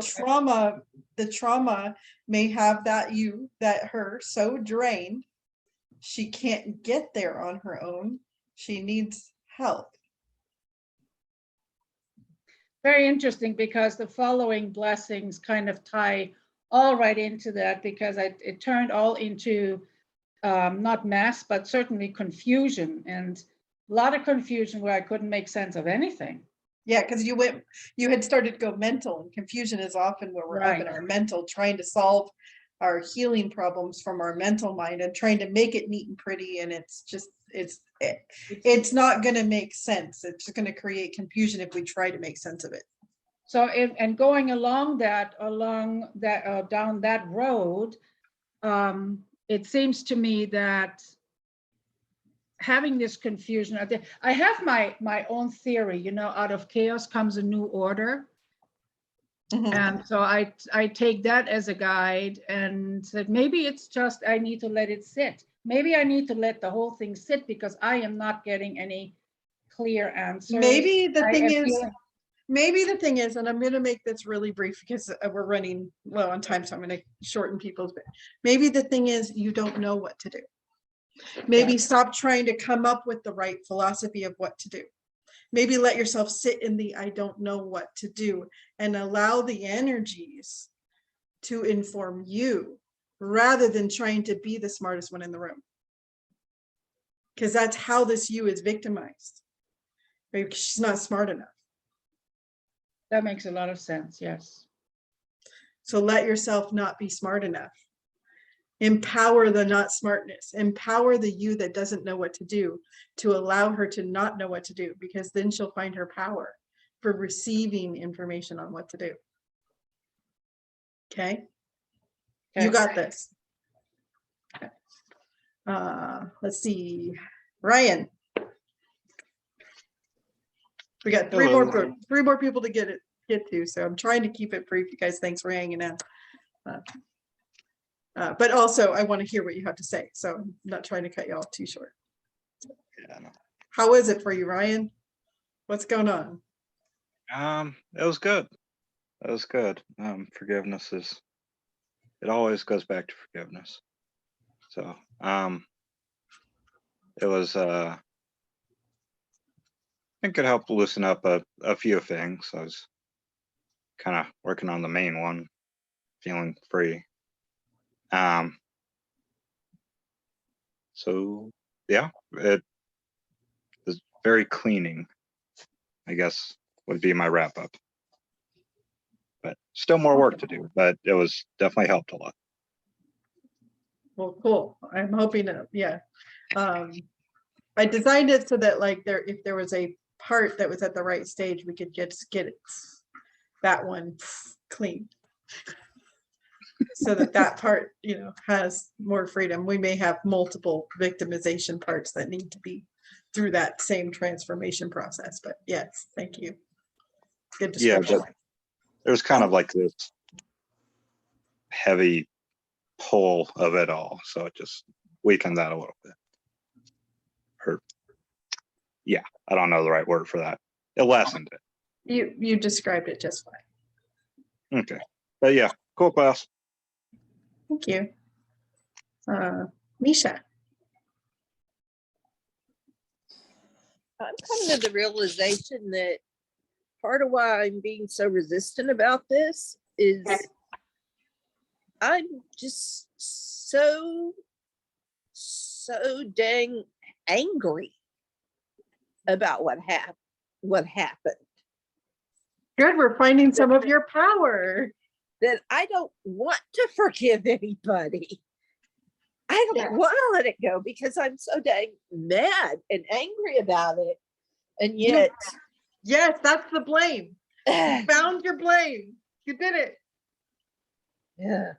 S1: trauma may have her so drained, she can't get there on her own. She needs help.
S4: Very interesting, because the following blessings kind of tie all right into that, because it turned all into not mess, but certainly confusion, and a lot of confusion where I couldn't make sense of anything.
S1: Yeah, because you had started to go mental, and confusion is often where we're up in our mental, trying to solve our healing problems from our mental mind and trying to make it neat and pretty. And it's not going to make sense. It's going to create confusion if we try to make sense of it.
S4: So, and going down that road, it seems to me that having this confusion, I have my own theory, out of chaos comes a new order.
S1: Mhm.
S4: And so I take that as a guide, and said, maybe it's just, I need to let it sit. Maybe I need to let the whole thing sit, because I am not getting any clear answers.
S1: Maybe the thing is, and I'm going to make this really brief because we're running low on time, so I'm going to shorten people's, but maybe the thing is, you don't know what to do. Maybe stop trying to come up with the right philosophy of what to do. Maybe let yourself sit in the I don't know what to do, and allow the energies to inform you rather than trying to be the smartest one in the room. Because that's how this you is victimized. Maybe she's not smart enough.
S4: That makes a lot of sense, yes.
S1: So let yourself not be smart enough. Empower the not smartness. Empower the you that doesn't know what to do, to allow her to not know what to do, because then she'll find her power for receiving information on what to do. Okay? You got this. Let's see. Ryan. We got three more people to get to, so I'm trying to keep it brief. You guys, thanks for hanging out. But also, I want to hear what you have to say, so I'm not trying to cut you off too short.
S12: Yeah, no.
S1: How is it for you, Ryan? What's going on?
S12: It was good. It was good. Forgiveness it always goes back to forgiveness. So it was I think it helped loosen up a few things. I was kind of working on the main one, feeling free. So yeah, it was very cleaning, I guess, would be my wrap up. But still more work to do, but it was definitely helped a lot.
S1: Well, cool. I'm hoping to, yeah. I designed it so that if there was a part that was at the right stage, we could just get that one clean. So that part, has more freedom. We may have multiple victimization parts that need to be through that same transformation process, but yes, thank you. Good description.
S12: Yeah, there's kind of like this heavy pull of it all, so it just weakened that a little bit. Yeah, I don't know the right word for that. It lessened it.
S1: You described it just fine.
S12: Okay, but yeah, cool class.
S1: Thank you. Misha.
S7: I'm coming to the realization that part of why I'm being so resistant about this is I'm just so dang angry about what happened.
S1: Good, we're finding some of your power.
S7: That I don't want to forgive anybody. I don't want to let it go because I'm so dang mad and angry about it. And yet,
S1: yes, that's the blame. You found your blame. You did it.
S7: Yeah.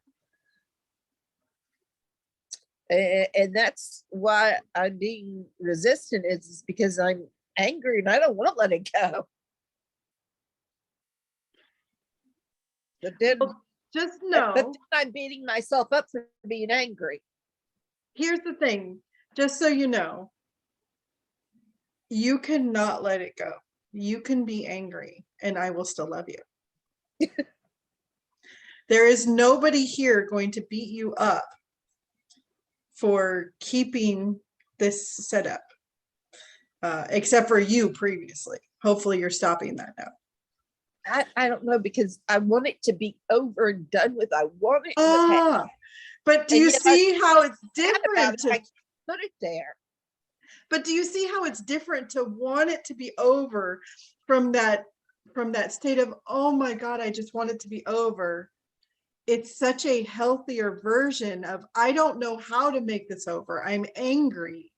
S7: And that's why I'm being resistant, is because I'm angry and I don't want to let it go. But then,
S1: Just
S7: but
S1: know,
S7: then I'm beating myself up for being angry.
S1: here's the thing, just so you know, you cannot let it go. You can be angry and I will still love you. There is nobody here going to beat you up for keeping this setup, except for you previously. Hopefully you're stopping that now.
S7: I don't know, because I want it to be over and done with. I want it in the past.
S1: But do
S7: And
S1: you
S7: yet I
S1: see how it's
S7: Mad about
S1: different
S7: it, I
S1: to,
S7: put it there.
S1: but do you see how it's different to want it to be over from that state of, oh my God, I just want it to be over. It's such a healthier version of, I don't know how to make this over. I'm angry,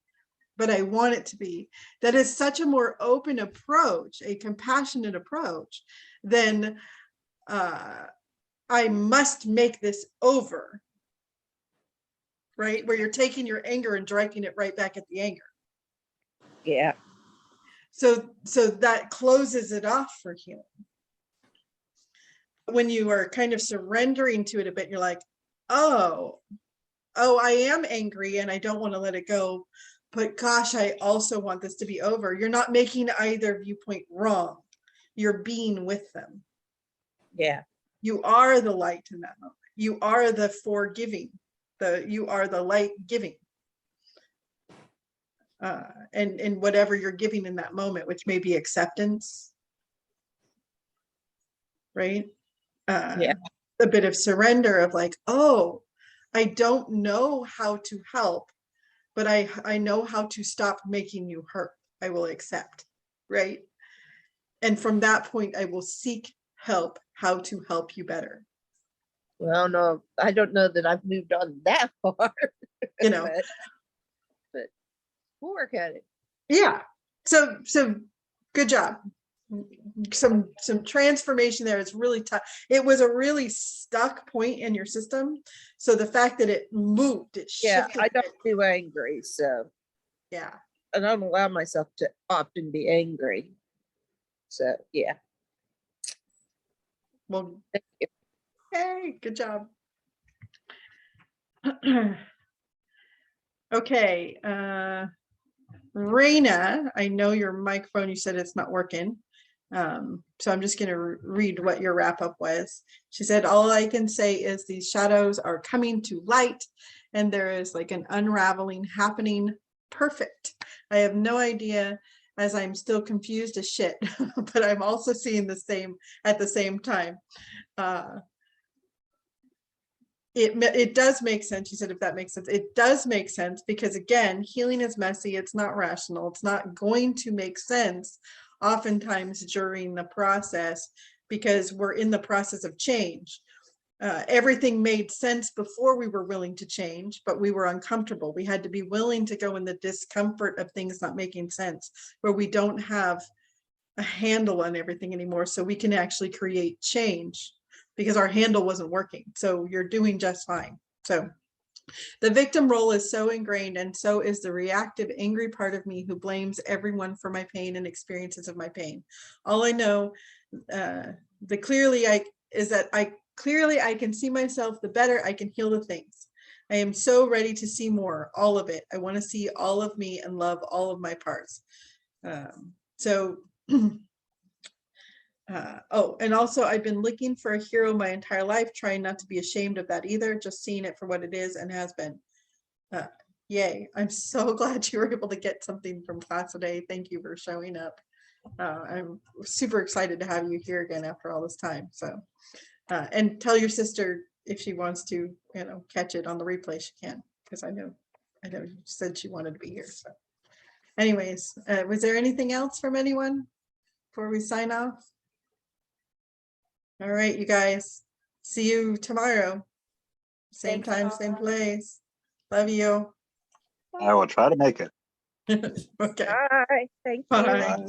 S1: but I want it to be. That is such a more open approach, a compassionate approach than I must make this over, right? Where you're taking your anger and directing it right back at the anger.
S7: Yeah.
S1: So that closes it off for healing. When you are kind of surrendering to it a bit, you're like, oh, I am angry and I don't want to let it go, but gosh, I also want this to be over. You're not making either viewpoint wrong. You're being with them.
S7: Yeah.
S1: You are the light in that moment. You are the forgiving. You are the light giving. And whatever you're giving in that moment, which may be acceptance, right?
S7: Yeah.
S1: A bit of surrender of like, oh, I don't know how to help, but I know how to stop making you hurt. I will accept, right? And from that point, I will seek help, how to help you better.
S7: Well, no, I don't know that I've moved on that far.
S1: You know,
S7: but we'll work at it.
S1: yeah. So good job. Some transformation there is really tough. It was a really stuck point in your system. So the fact that it moved, it shifted.
S7: Yeah, I don't do angry, so
S1: Yeah.
S7: I don't allow myself to often be angry. So yeah.
S1: Well,
S7: Thank you.
S1: hey, good job. Okay, Raina, I know your microphone, you said it's not working. So I'm just going to read what your wrap up was. She said, all I can say is these shadows are coming to light and there is like an unraveling happening. Perfect. I have no idea, as I'm still confused as shit, but I'm also seeing the same at the same time. It does make sense. You said, if that makes sense, it does make sense, because again, healing is messy. It's not rational. It's not going to make sense oftentimes during the process, because we're in the process of change. Everything made sense before we were willing to change, but we were uncomfortable. We had to be willing to go in the discomfort of things not making sense, where we don't have a handle on everything anymore, so we can actually create change, because our handle wasn't working. So you're doing just fine. So the victim role is so ingrained, and so is the reactive, angry part of me who blames everyone for my pain and experiences of my pain. All I know, clearly I can see myself, the better I can heal the things. I am so ready to see more, all of it. I want to see all of me and love all of my parts. Oh, and also I've been looking for a hero my entire life, trying not to be ashamed of that either, just seeing it for what it is and has been. Yay. I'm so glad you were able to get something from class today. Thank you for showing up. I'm super excited to have you here again after all this time. So, and tell your sister if she wants to, catch it on the replay, she can, because I know you said she wanted to be here. So anyways, was there anything else from anyone before we sign off? All right, you guys, see you tomorrow. Same time, same place. Love you.
S12: I will try to make it.
S1: Okay.
S7: Bye. Thank you.
S1: Bye.
S12: Bye.